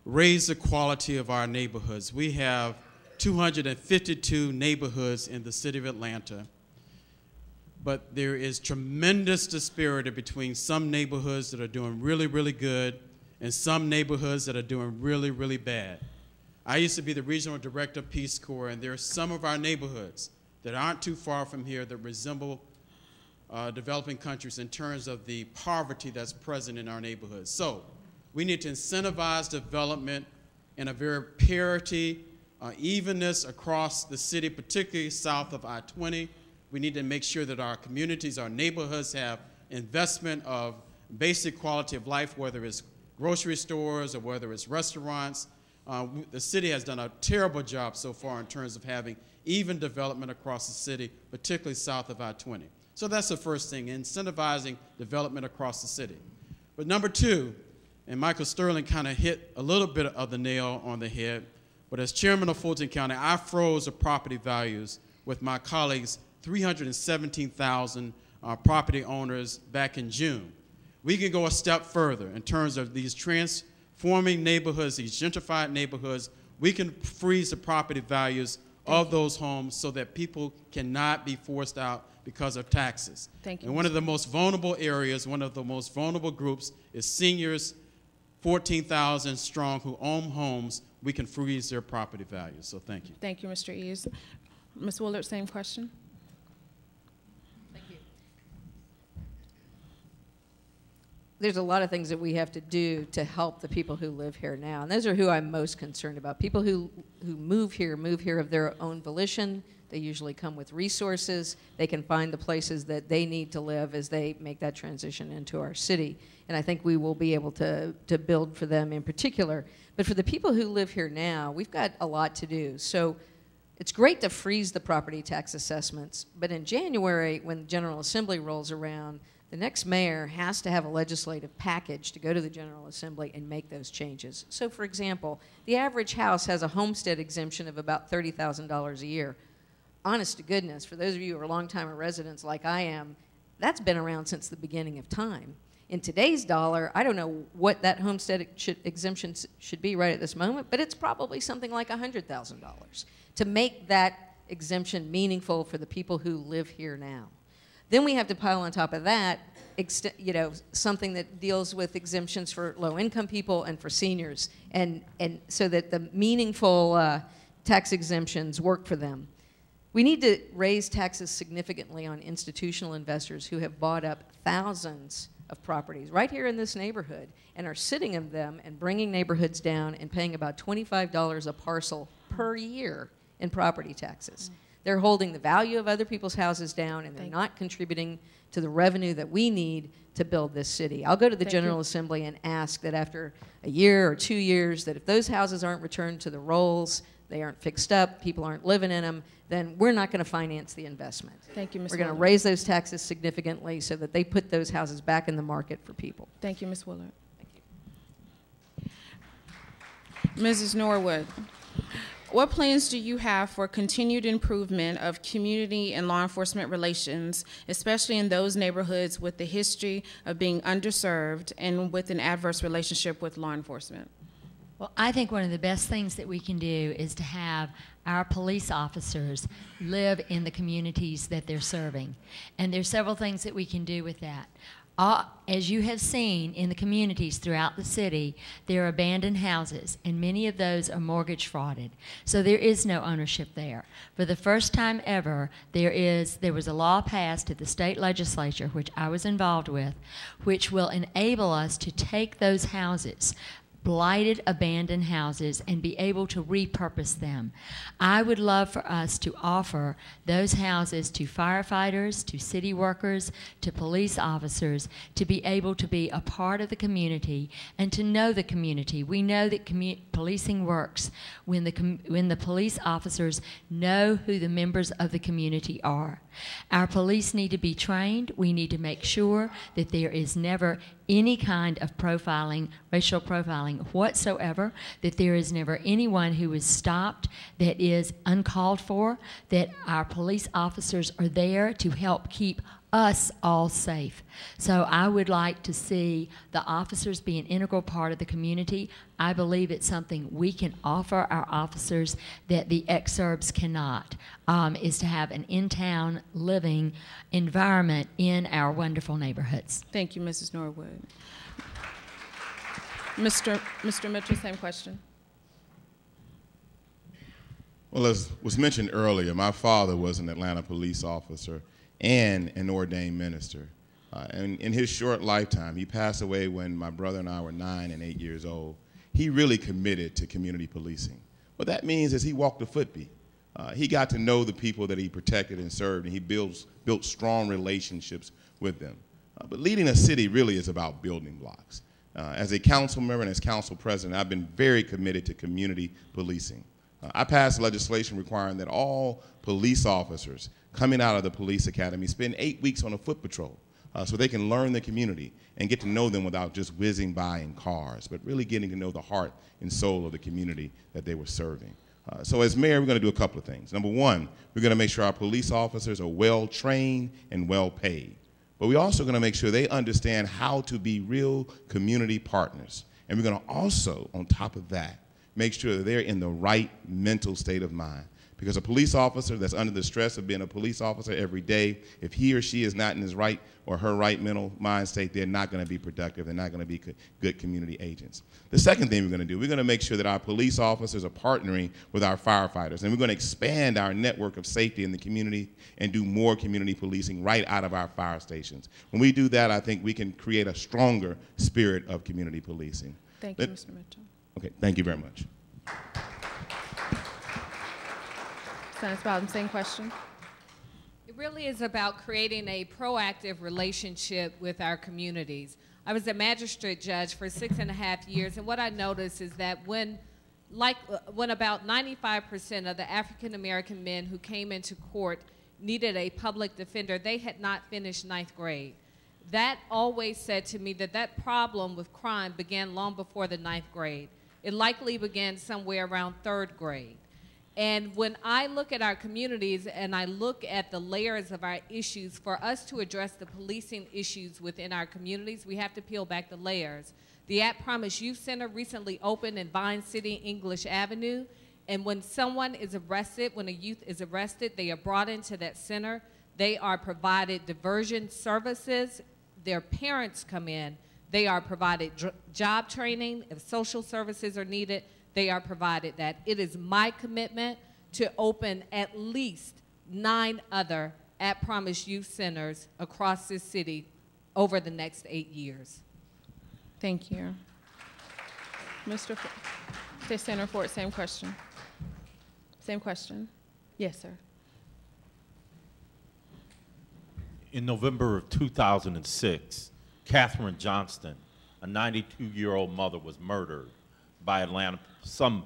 raise the quality of our neighborhoods. We have 252 neighborhoods in the city of Atlanta, but there is tremendous disparity between some neighborhoods that are doing really, really good and some neighborhoods that are doing really, really bad. I used to be the regional director of Peace Corps, and there are some of our neighborhoods that aren't too far from here that resemble developing countries in terms of the poverty that's present in our neighborhoods. So we need to incentivize development in a very parity, evenness across the city, particularly south of I-20. We need to make sure that our communities, our neighborhoods have investment of basic quality of life, whether it's grocery stores or whether it's restaurants. The city has done a terrible job so far in terms of having even development across the city, particularly south of I-20. So that's the first thing, incentivizing development across the city. But number two, And Michael Sterling kind of hit a little bit of the nail on the head. But as chairman of Fulton County, I froze the property values with my colleagues, 317,000 property owners back in June. We can go a step further in terms of these transforming neighborhoods, these gentrified neighborhoods. We can freeze the property values of those homes so that people cannot be forced out because of taxes. Thank you. And one of the most vulnerable areas, one of the most vulnerable groups is seniors, 14,000 strong, who own homes. We can freeze their property values. So thank you. Thank you, Mr. Eves. Ms. Willard, same question. Thank you. There's a lot of things that we have to do to help the people who live here now, and those are who I'm most concerned about. People who move here of their own volition. They usually come with resources. They can find the places that they need to live as they make that transition into our city. And I think we will be able to build for them in particular. But for the people who live here now, we've got a lot to do. So it's great to freeze the property tax assessments, but in January, when the General Assembly rolls around, the next mayor has to have a legislative package to go to the General Assembly and make those changes. So for example, the average house has a homestead exemption of about $30,000 a year. Honest to goodness, for those of you who are longtime residents like I am, that's been around since the beginning of time. In today's dollar, I don't know what that homestead exemption should be right at this moment, but it's probably something like $100,000 to make that exemption meaningful for the people who live here now. Then we have to pile on top of that, something that deals with exemptions for low-income people and for seniors, and so that the meaningful tax exemptions work for them. We need to raise taxes significantly on institutional investors who have bought up thousands of properties right here in this neighborhood and are sitting in them and bringing neighborhoods down and paying about $25 a parcel per year in property taxes. They're holding the value of other people's houses down, and they're not contributing to the revenue that we need to build this city. I'll go to the General Assembly and ask that after a year or 2 years, that if those houses aren't returned to the rolls, they aren't fixed up, people aren't living in them, then we're not going to finance the investment. Thank you, Ms. We're going to Willard. raise those taxes significantly so that they put those houses back in the market for people. Thank you, Ms. Willard. Thank you. Mrs. Norwood, what plans do you have for continued improvement of community and law enforcement relations, especially in those neighborhoods with the history of being underserved and with an adverse relationship with law enforcement? Well, I think one of the best things that we can do is to have our police officers live in the communities that they're serving. And there's several things that we can do with that. As you have seen in the communities throughout the city, there are abandoned houses, and many of those are mortgage frauded. So there is no ownership there. For the first time ever, there was a law passed at the state legislature, which I was involved with, which will enable us to take those houses, blighted, abandoned houses, and be able to repurpose them. I would love for us to offer those houses to firefighters, to city workers, to police officers, to be able to be a part of the community and to know the community. We know that policing works when the police officers know who the members of the community are. Our police need to be trained. We need to make sure that there is never any kind of profiling, racial profiling whatsoever, that there is never anyone who is stopped that is uncalled for, that our police officers are there to help keep us all safe. So I would like to see the officers be an integral part of the community. I believe it's something we can offer our officers that the exurbs cannot, is to have an in-town living environment in our wonderful neighborhoods. Thank you, Mrs. Norwood. Mr. Mitchell, same question. Well, as was mentioned earlier, my father was an Atlanta police officer and an ordained minister. And in his short lifetime, he passed away when my brother and I were 9 and 8 years old. He really committed to community policing. What that means is he walked a footbeat. He got to know the people that he protected and served, and he built strong relationships with them. But leading a city really is about building blocks. As a council member and as council president, I've been very committed to community policing. I passed legislation requiring that all police officers coming out of the police academy spend 8 weeks on a foot patrol. so they can learn the community and get to know them without just whizzing by in cars, but really getting to know the heart and soul of the community that they were serving. So as mayor, we're going to do a couple of things. Number one, we're going to make sure our police officers are well trained and well paid. But we're also going to make sure they understand how to be real community partners. And we're going to also, on top of that, make sure that they're in the right mental state of mind. Because a police officer that's under the stress of being a police officer every day, if he or she is not in his right or her right mental mind state, they're not going to be productive. They're not going to be good community agents. The second thing we're going to do, we're going to make sure that our police officers are partnering with our firefighters. And we're going to expand our network of safety in the community and do more community policing right out of our fire stations. When we do that, I think we can create a stronger spirit of community policing. Thank you, Mr. Mitchell. Okay, thank you very much. Senator Bowden, same question. It really is about creating a proactive relationship with our communities. I was a magistrate judge for 6.5 years, and what I noticed is that when about 95% of the African American men who came into court needed a public defender, they had not finished 9th grade. That always said to me that that problem with crime began long before the 9th grade. It likely began somewhere around 3rd grade. And when I look at our communities and I look at the layers of our issues, for us to address the policing issues within our communities, we have to peel back the layers. The At Promise Youth Center recently opened in Vine City, English Avenue, and when someone is arrested, when a youth is arrested, they are brought into that center. They are provided diversion services. Their parents come in. They are provided job training. If social services are needed, they are provided that. It is my commitment to open at least 9 other At Promise Youth Centers across this city over the next 8 years. Thank you. Mr. Senator Ford, same question. Same question. Yes, sir. In November of 2006, Catherine Johnston, a 92-year-old mother, was murdered by some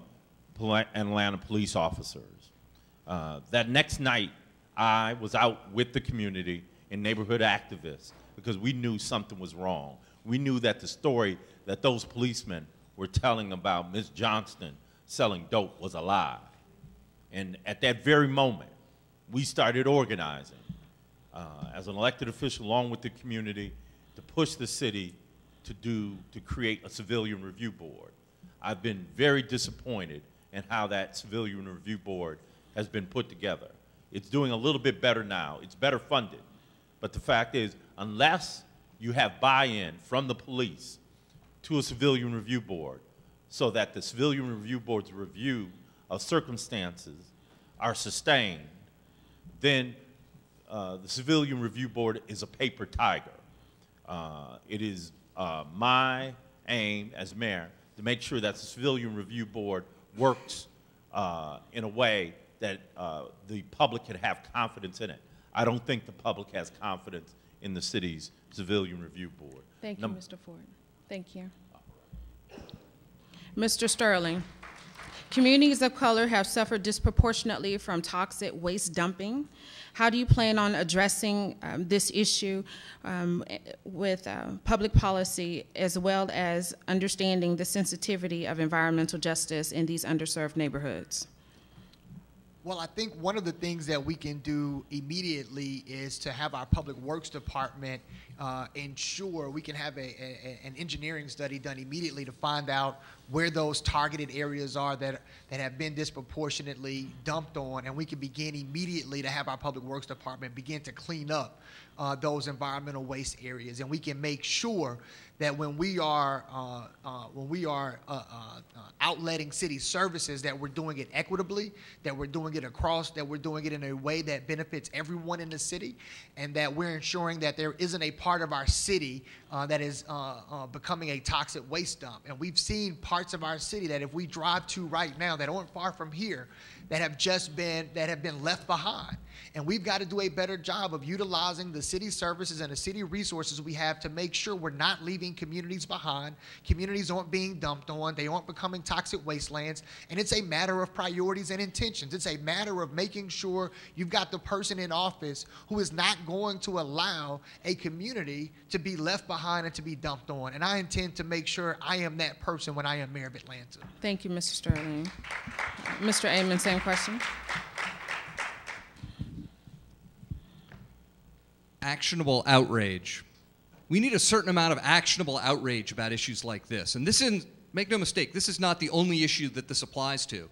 Atlanta police officers. That next night, I was out with the community and neighborhood activists because we knew something was wrong. We knew that the story that those policemen were telling about Ms. Johnston selling dope was a lie. And at that very moment, we started organizing as an elected official along with the community to push the city to create a civilian review board. I've been very disappointed in how that civilian review board has been put together. It's doing a little bit better now. It's better funded. But the fact is, unless you have buy-in from the police to a civilian review board so that the civilian review board's review of circumstances are sustained, then the civilian review board is a paper tiger. It is my aim as mayor to make sure that the civilian review board works in a way that the public can have confidence in it. I don't think the public has confidence in the city's civilian review board. Thank you, Mr. Ford. Thank you. Mr. Sterling, communities of color have suffered disproportionately from toxic waste dumping. How do you plan on addressing this issue with public policy, as well as understanding the sensitivity of environmental justice in these underserved neighborhoods? Well, I think one of the things that we can do immediately is to have our Public Works Department ensure we can have an engineering study done immediately to find out where those targeted areas are that have been disproportionately dumped on, and we can begin immediately to have our Public Works Department begin to clean up those environmental waste areas. And we can make sure that when we are outletting city services, that we're doing it equitably, that we're doing it that we're doing it in a way that benefits everyone in the city, and that we're ensuring that there isn't a part of our city that is becoming a toxic waste dump. And we've seen parts parts of our city that if we drive to right now that aren't far from here that have been left behind. And we've got to do a better job of utilizing the city services and the city resources we have to make sure we're not leaving communities behind. Communities aren't being dumped on. They aren't becoming toxic wastelands. And it's a matter of priorities and intentions. It's a matter of making sure you've got the person in office who is not going to allow a community to be left behind and to be dumped on. And I intend to make sure I am that person when I am mayor of Atlanta. Thank you, Mr. Sterling. Mr. Amon, same question. Actionable outrage. We need a certain amount of actionable outrage about issues like this. And this isn't, make no mistake, this is not the only issue that this applies to.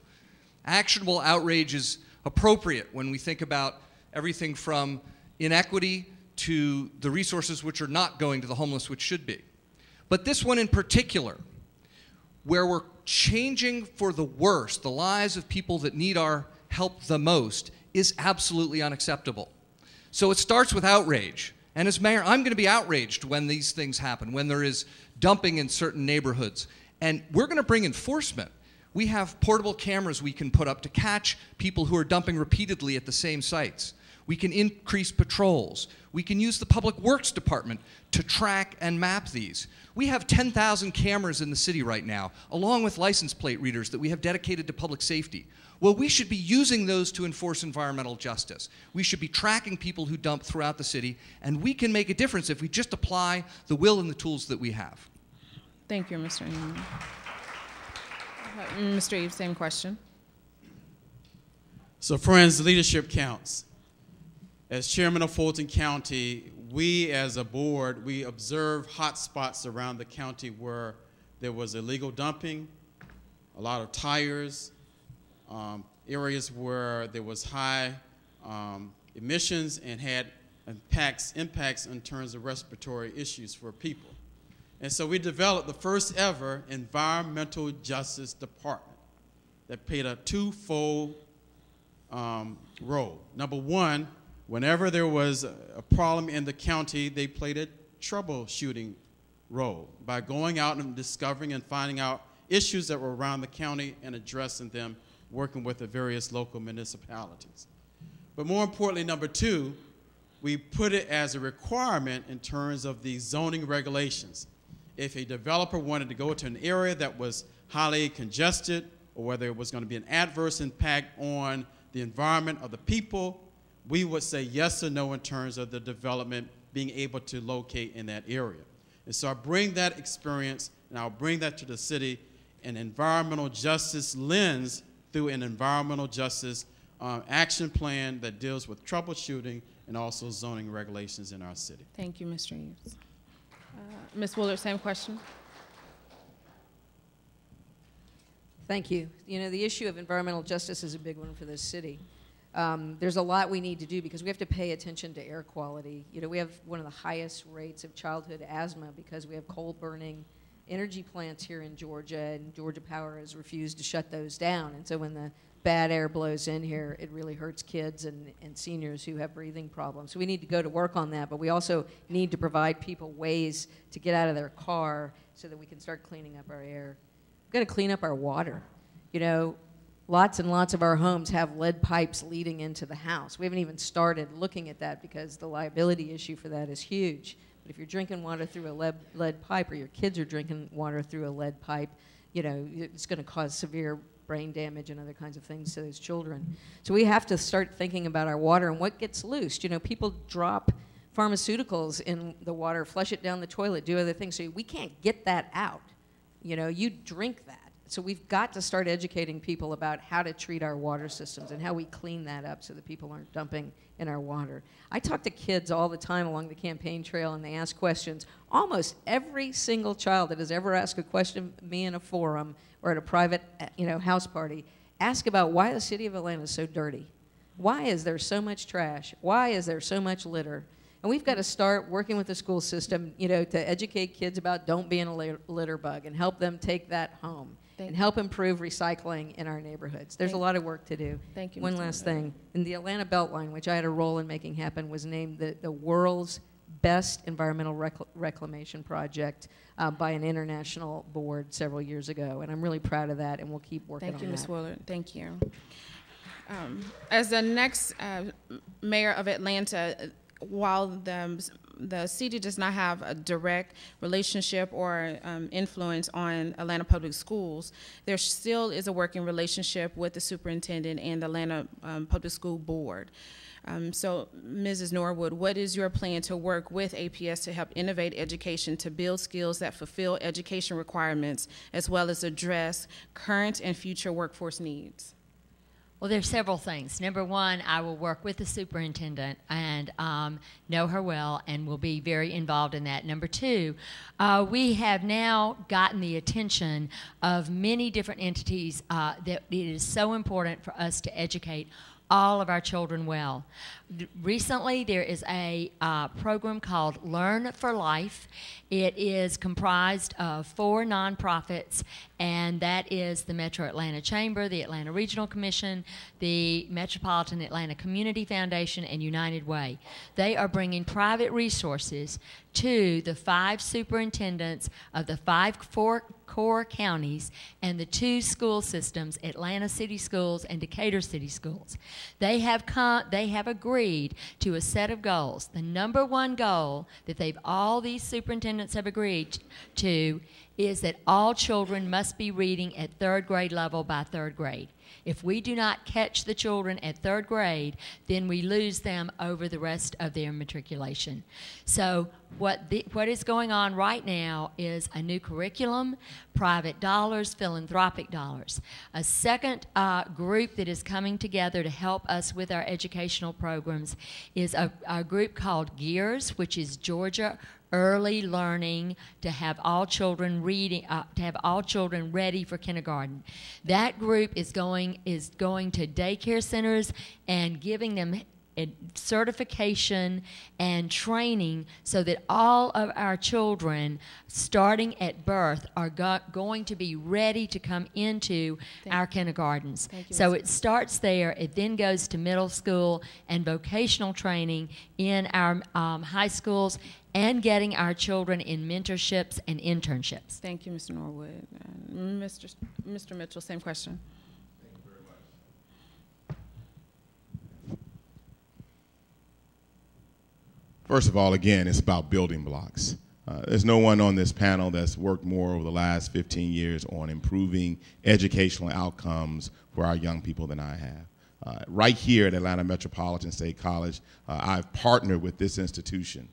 Actionable outrage is appropriate when we think about everything from inequity to the resources which are not going to the homeless, which should be. But this one in particular, where we're changing for the worse the lives of people that need our help the most, is absolutely unacceptable. So it starts with outrage. And as mayor, I'm going to be outraged when these things happen, when there is dumping in certain neighborhoods. And we're going to bring enforcement. We have portable cameras we can put up to catch people who are dumping repeatedly at the same sites. We can increase patrols. We can use the Public Works Department to track and map these. We have 10,000 cameras in the city right now, along with license plate readers that we have dedicated to public safety. Well, we should be using those to enforce environmental justice. We should be tracking people who dump throughout the city, and we can make a difference if we just apply the will and the tools that we have. Thank you, Mr. Amon. Mr. Eves, same question. So friends, leadership counts. As chairman of Fulton County, we as a board, we observe hot spots around the county where there was illegal dumping, a lot of tires, areas where there was high emissions and had impacts in terms of respiratory issues for people. And so we developed the first ever environmental justice department that played a twofold role. Number one, whenever there was a problem in the county, they played a troubleshooting role by going out and discovering and finding out issues that were around the county and addressing them, working with the various local municipalities. But more importantly, number two, we put it as a requirement in terms of the zoning regulations. If a developer wanted to go to an area that was highly congested, or whether it was going to be an adverse impact on the environment of the people, we would say yes or no in terms of the development being able to locate in that area. And so I bring that experience and I'll bring that to the city, an environmental justice lens through an environmental justice action plan that deals with troubleshooting and also zoning regulations in our city. Thank you, Mr. Eves. Ms. Woolard, same question. Thank you. You know, the issue of environmental justice is a big one for this city. There's a lot we need to do because we have to pay attention to air quality. You know, we have one of the highest rates of childhood asthma because we have coal-burning energy plants here in Georgia, and Georgia Power has refused to shut those down. And so when the bad air blows in here, it really hurts kids and seniors who have breathing problems. So we need to go to work on that, but we also need to provide people ways to get out of their car so that we can start cleaning up our air. We've got to clean up our water. You know, lots and lots of our homes have lead pipes leading into the house. We haven't even started looking at that because the liability issue for that is huge. But if you're drinking water through a lead pipe, or your kids are drinking water through a lead pipe, you know, it's going to cause severe brain damage and other kinds of things to those children. So we have to start thinking about our water and what gets loosed. You know, people drop pharmaceuticals in the water, flush it down the toilet, do other things. So we can't get that out. You know, you drink that. So we've got to start educating people about how to treat our water systems and how we clean that up so that people aren't dumping in our water. I talk to kids all the time along the campaign trail and they ask questions. Almost every single child that has ever asked a question of me in a forum or at a private, you know, house party, ask about why the city of Atlanta is so dirty. Why is there so much trash? Why is there so much litter? And we've got to start working with the school system, you know, to educate kids about don't be in a litter bug and help them take that home. And help improve recycling in our neighborhoods. There's a lot of work to do. Thank you. One Mr. last thing. In the Atlanta Beltline, which I had a role in making happen, was named the world's best environmental reclamation project by an international board several years ago. And I'm really proud of that, and we'll keep working on that. Thank you, Ms. Willard. Thank you. As the next mayor of Atlanta, while the city does not have a direct relationship or influence on Atlanta Public Schools, there still is a working relationship with the superintendent and the Atlanta Public School Board. So, Mrs. Norwood, what is your plan to work with APS to help innovate education to build skills that fulfill education requirements as well as address current and future workforce needs? Well, there's several things. Number one, I will work with the superintendent and know her well and will be very involved in that. Number two, we have now gotten the attention of many different entities that it is so important for us to educate all of our children well. Recently, there is a program called Learn for Life. It is comprised of 4 nonprofits, and that is the Metro Atlanta Chamber, the Atlanta Regional Commission, the Metropolitan Atlanta Community Foundation, and United Way. They are bringing private resources to the 5 superintendents of the 4 core counties and the 2 school systems, Atlanta City Schools and Decatur City Schools. They have agreed to a set of goals. The number one goal that all these superintendents have agreed to is that all children must be reading at 3rd grade level by 3rd grade. If we do not catch the children at 3rd grade, then we lose them over the rest of their matriculation. So what is going on right now is a new curriculum, private dollars, philanthropic dollars. A second group that is coming together to help us with our educational programs is a group called GEARS, which is Georgia Early Learning, to have all children reading, to have all children ready for kindergarten. That group is going to daycare centers and giving them certification and training so that all of our children, starting at birth, are going to be ready to come into our kindergartens. So it starts there. It then goes to middle school and vocational training in our high schools, and getting our children in mentorships and internships. Thank you, Mr. Norwood. Mr. Mitchell, same question. Thank you very much. First of all, again, it's about building blocks. There's no one on this panel that's worked more over the last 15 years on improving educational outcomes for our young people than I have. Right here at Atlanta Metropolitan State College, I've partnered with this institution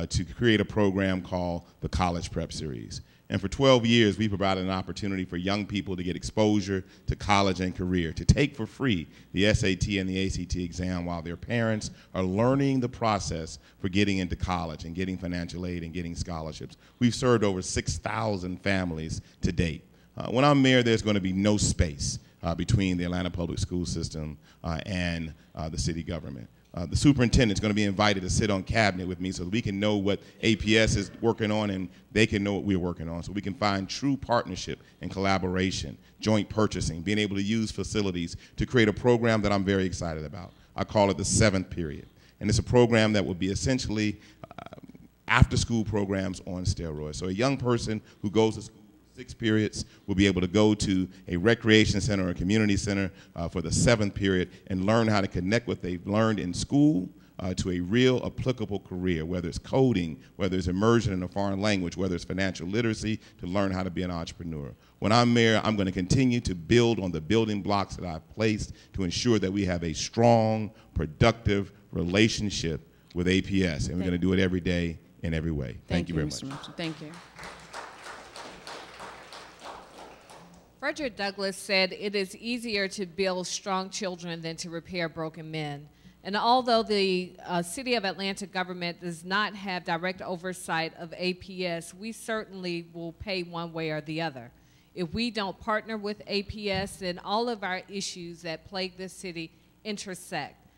to create a program called the College Prep Series. And for 12 years, we provided an opportunity for young people to get exposure to college and career, to take for free the SAT and the ACT exam while their parents are learning the process for getting into college and getting financial aid and getting scholarships. We've served over 6,000 families to date. When I'm mayor, there's going to be no space between the Atlanta public school system and the city government. The superintendent's going to be invited to sit on cabinet with me so that we can know what APS is working on and they can know what we're working on, so we can find true partnership and collaboration, joint purchasing, being able to use facilities to create a program that I'm very excited about. I call it the 7th period. And it's a program that will be essentially after-school programs on steroids. So a young person who goes to school 6 periods will be able to go to a recreation center or a community center for the 7th period and learn how to connect what they've learned in school to a real applicable career, whether it's coding, whether it's immersion in a foreign language, whether it's financial literacy, to learn how to be an entrepreneur. When I'm mayor, I'm going to continue to build on the building blocks that I've placed to ensure that we have a strong, productive relationship with APS, and we're going to do it every day in every way. Thank you very much. Mr. Mitchell. Thank you. Frederick Douglass said, "It is easier to build strong children than to repair broken men." And although the City of Atlanta government does not have direct oversight of APS, we certainly will pay one way or the other. If we don't partner with APS, then all of our issues that plague this city intersect.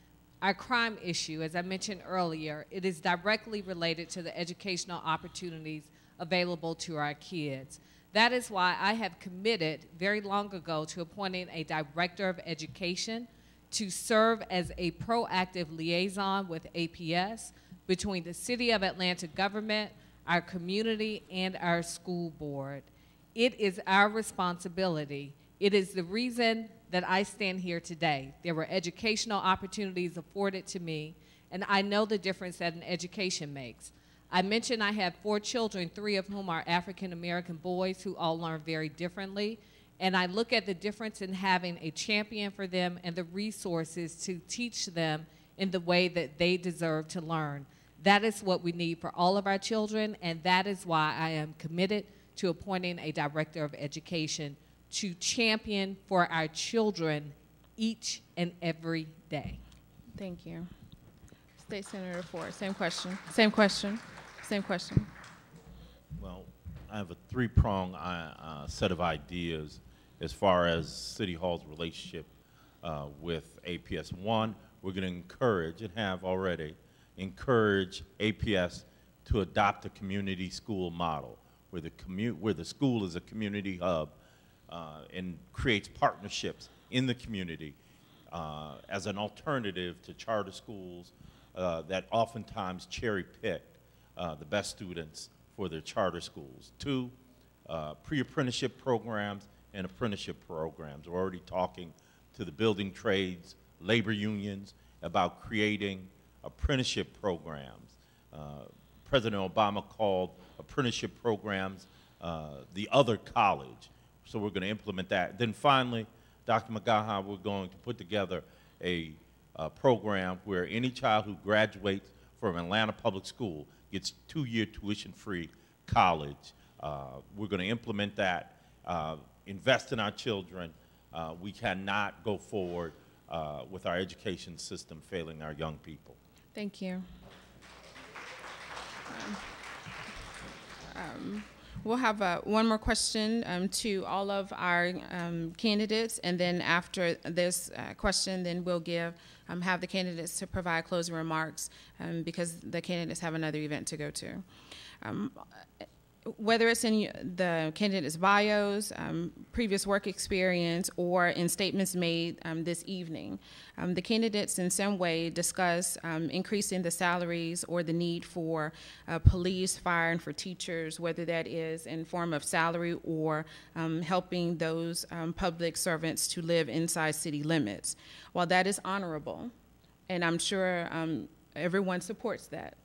Our crime issue, as I mentioned earlier, it is directly related to the educational opportunities available to our kids. That is why I have committed very long ago to appointing a director of education to serve as a proactive liaison with APS between the City of Atlanta government, our community, and our school board. It is our responsibility. It is the reason that I stand here today. There were educational opportunities afforded to me, and I know the difference that an education makes. I mentioned I have 4 children, 3 of whom are African American boys who all learn very differently. And I look at the difference in having a champion for them and the resources to teach them in the way that they deserve to learn. That is what we need for all of our children, and that is why I am committed to appointing a director of education to champion for our children each and every day. Thank you. State Senator Ford, same question. Same question. Same question. Well, I have a three-pronged set of ideas as far as City Hall's relationship with APS. One, we're going to encourage, and have already, encourage APS to adopt a community school model where the school is a community hub and creates partnerships in the community as an alternative to charter schools that oftentimes cherry pick the best students for their charter schools. 2, pre-apprenticeship programs and apprenticeship programs. We're already talking to the building trades, labor unions about creating apprenticeship programs. President Obama called apprenticeship programs the other college, so we're going to implement that. Then finally, Dr. Magaha, we're going to put together a program where any child who graduates from Atlanta Public School gets 2-year tuition-free college. We're going to implement that, invest in our children. We cannot go forward with our education system failing our young people. Thank you. We'll have one more question to all of our candidates, and then after this question, then we'll have the candidates to provide closing remarks because the candidates have another event to go to. Whether it's in the candidates' bios, previous work experience, or in statements made this evening, the candidates in some way discuss increasing the salaries or the need for police, fire, and for teachers, whether that is in form of salary or helping those public servants to live inside city limits. While that is honorable, and I'm sure everyone supports that,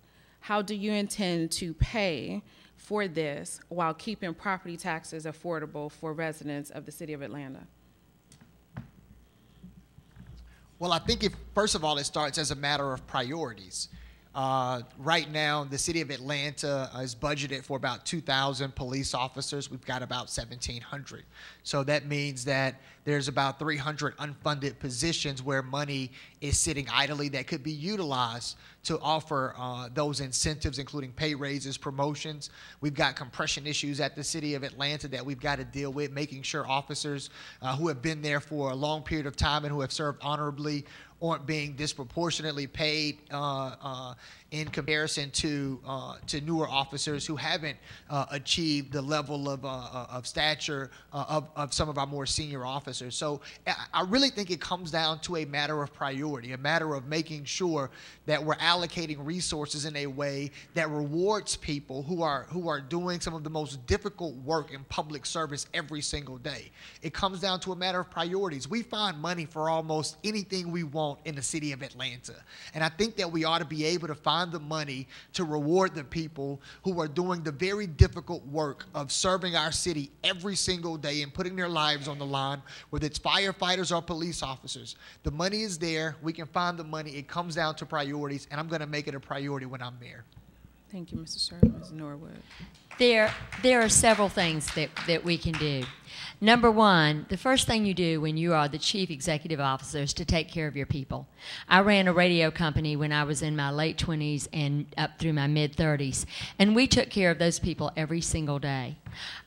how do you intend to pay for this while keeping property taxes affordable for residents of the city of Atlanta? Well, I think first of all, it starts as a matter of priorities. Right now, the city of Atlanta is budgeted for about 2,000 police officers. We've got about 1,700. So that means that there's about 300 unfunded positions where money is sitting idly that could be utilized to offer those incentives, including pay raises, promotions. We've got compression issues at the city of Atlanta that we've got to deal with, making sure officers who have been there for a long period of time and who have served honorably aren't being disproportionately paid in comparison to newer officers who haven't achieved the level of stature of some of our more senior officers. So I really think it comes down to a matter of priority, a matter of making sure that we're allocating resources in a way that rewards people who are doing some of the most difficult work in public service every single day. It comes down to a matter of priorities. We find money for almost anything we want in the city of Atlanta. And I think that we ought to be able to find the money to reward the people who are doing the very difficult work of serving our city every single day and putting their lives on the line, whether it's firefighters or police officers. The money is there. We can find the money. It comes down to priorities, and I'm going to make it a priority when I'm mayor. Thank you, Mr. Sherman. Ms. Norwood. There are several things that we can do. Number one, the first thing you do when you are the chief executive officer is to take care of your people. I ran a radio company when I was in my late 20s and up through my mid 30s, and we took care of those people every single day.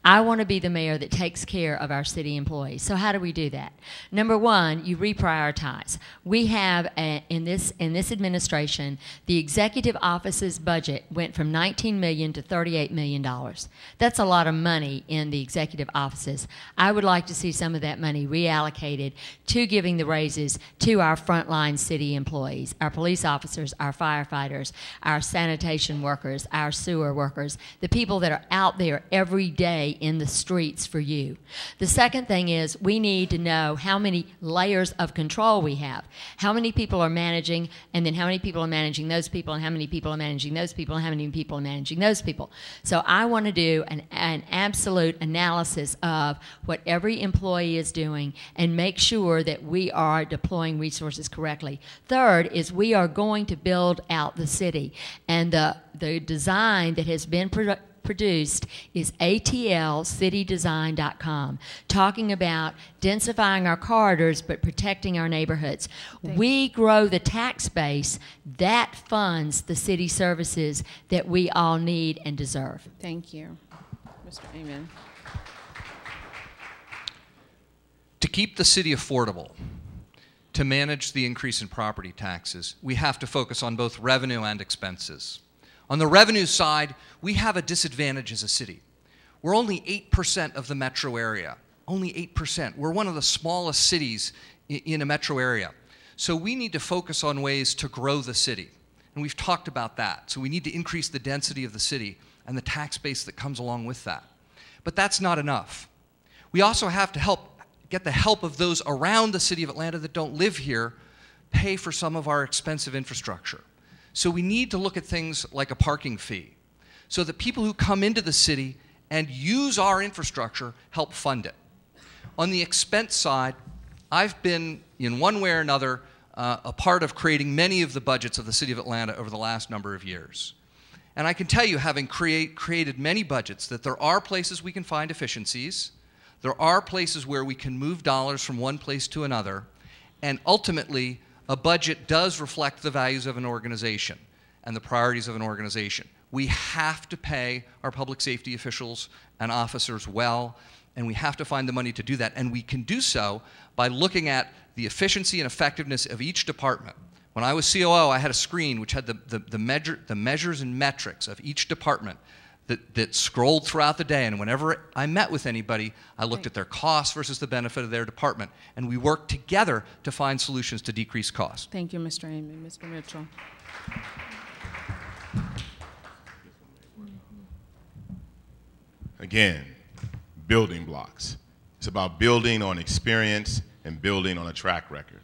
I want to be the mayor that takes care of our city employees. So how do we do that? Number one, you reprioritize. We have, in this administration, the executive office's budget went from $19 million to $38 million. That's a lot of money in the executive offices. I would like to see some of that money reallocated to giving the raises to our frontline city employees, our police officers, our firefighters, our sanitation workers, our sewer workers, the people that are out there every day in the streets for you. The second thing is we need to know how many layers of control we have. How many people are managing, and then how many people are managing those people, and how many people are managing those people, and how many people are managing those people. So I want to do an absolute analysis of what every employee is doing and make sure that we are deploying resources correctly. Third is we are going to build out the city, and the design that has been produced is atlcitydesign.com, talking about densifying our corridors but protecting our neighborhoods. We grow the tax base that funds the city services that we all need and deserve. Thank you. Mr. Amen. To keep the city affordable, to manage the increase in property taxes, we have to focus on both revenue and expenses. On the revenue side, we have a disadvantage as a city. We're only 8% of the metro area, only 8%. We're one of the smallest cities in a metro area. So we need to focus on ways to grow the city. And we've talked about that. So we need to increase the density of the city and the tax base that comes along with that. But that's not enough. We also have to get the help of those around the city of Atlanta that don't live here pay for some of our expensive infrastructure. So we need to look at things like a parking fee so that people who come into the city and use our infrastructure help fund it. On the expense side, I've been, in one way or another, a part of creating many of the budgets of the city of Atlanta over the last number of years. And I can tell you, having created many budgets, that there are places we can find efficiencies, there are places where we can move dollars from one place to another, and ultimately, a budget does reflect the values of an organization and the priorities of an organization. We have to pay our public safety officials and officers well, and we have to find the money to do that. And we can do so by looking at the efficiency and effectiveness of each department. When I was COO, I had a screen which had the measures and metrics of each department that scrolled throughout the day, and whenever I met with anybody, I looked at their costs versus the benefit of their department, and we worked together to find solutions to decrease costs. Thank you, Mr. Amen. Mr. Mitchell. Again, building blocks. It's about building on experience and building on a track record.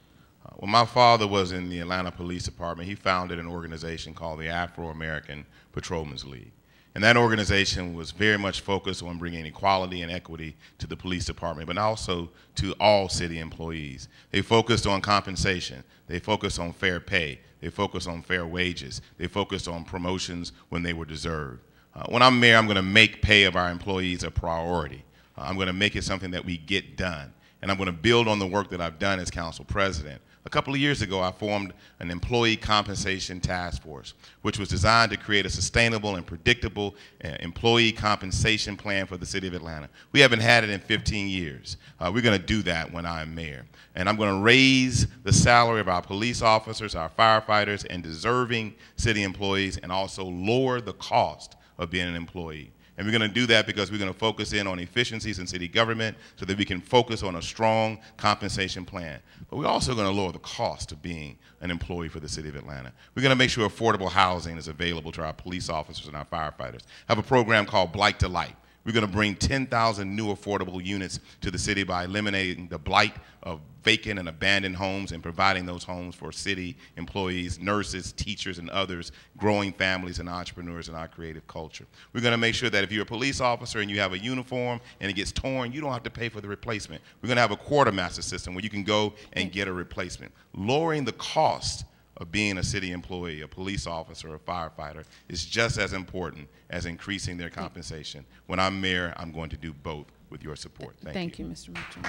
When my father was in the Atlanta Police Department, he founded an organization called the Afro-American Patrolmen's League. And that organization was very much focused on bringing equality and equity to the police department, but also to all city employees. They focused on compensation. They focused on fair pay. They focused on fair wages. They focused on promotions when they were deserved. When I'm mayor, I'm going to make pay of our employees a priority. I'm going to make it something that we get done. And I'm going to build on the work that I've done as council president. A couple of years ago, I formed an employee compensation task force, which was designed to create a sustainable and predictable employee compensation plan for the city of Atlanta. We haven't had it in 15 years. We're going to do that when I'm mayor. And I'm going to raise the salary of our police officers, our firefighters, and deserving city employees, and also lower the cost of being an employee. And we're going to do that because we're going to focus in on efficiencies in city government so that we can focus on a strong compensation plan. But we're also going to lower the cost of being an employee for the city of Atlanta. We're going to make sure affordable housing is available to our police officers and our firefighters. Have a program called Blight to Light. We're going to bring 10,000 new affordable units to the city by eliminating the blight of vacant and abandoned homes and providing those homes for city employees, nurses, teachers, and others, growing families and entrepreneurs in our creative culture. We're going to make sure that if you're a police officer and you have a uniform and it gets torn, you don't have to pay for the replacement. We're going to have a quartermaster system where you can go and get a replacement. Lowering the cost of being a city employee, a police officer, or a firefighter is just as important as increasing their compensation. When I'm mayor, I'm going to do both with your support. Thank you. Thank you, Mr. Mitchell.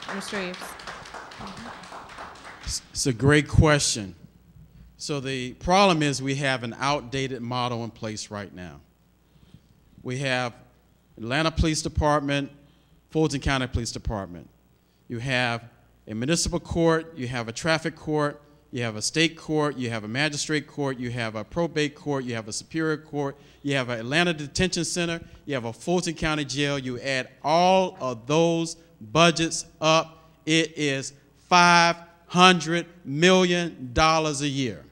Mr. Eves. It's a great question. So the problem is we have an outdated model in place right now. We have Atlanta Police Department, Fulton County Police Department. You have a municipal court, you have a traffic court, you have a state court, you have a magistrate court, you have a probate court, you have a superior court, you have an Atlanta Detention Center, you have a Fulton County Jail. You add all of those budgets up, it is $500 million a year.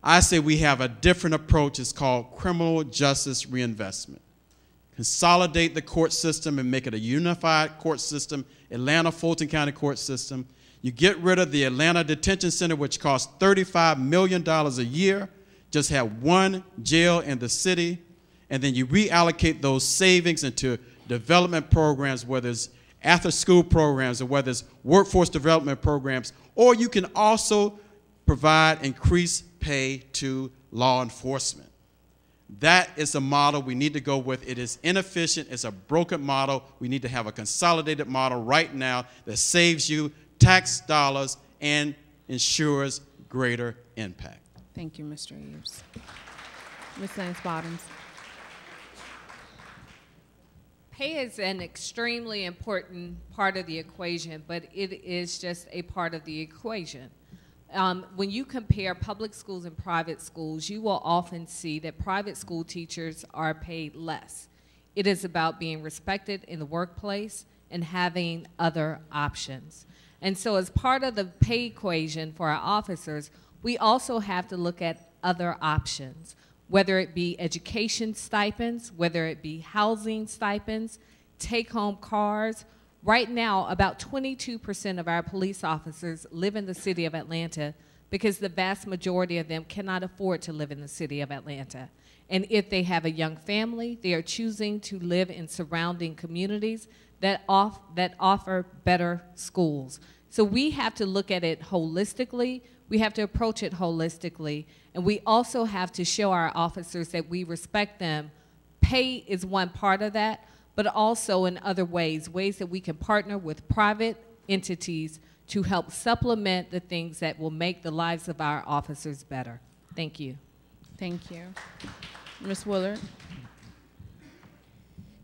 I say we have a different approach. It's called criminal justice reinvestment. Consolidate the court system and make it a unified court system, Atlanta Fulton County court system. You get rid of the Atlanta Detention Center, which costs $35 million a year, just have one jail in the city, and then you reallocate those savings into development programs, whether it's after-school programs or whether it's workforce development programs, or you can also provide increased pay to law enforcement. That is the model we need to go with. It is inefficient. It's a broken model. We need to have a consolidated model right now that saves you tax dollars and ensures greater impact. Thank you, Mr. Eves. Ms. Lance-Bottoms. Pay is an extremely important part of the equation, but it is just a part of the equation. When you compare public schools and private schools, you will often see that private school teachers are paid less. It is about being respected in the workplace and having other options. And so as part of the pay equation for our officers, we also have to look at other options, whether it be education stipends, whether it be housing stipends, take-home cars. Right now, about 22% of our police officers live in the city of Atlanta because the vast majority of them cannot afford to live in the city of Atlanta. And if they have a young family, they are choosing to live in surrounding communities that offer better schools. So we have to look at it holistically. We have to approach it holistically. And we also have to show our officers that we respect them. Pay is one part of that, but also in other ways that we can partner with private entities to help supplement the things that will make the lives of our officers better. Thank you. Thank you. Ms. Willard.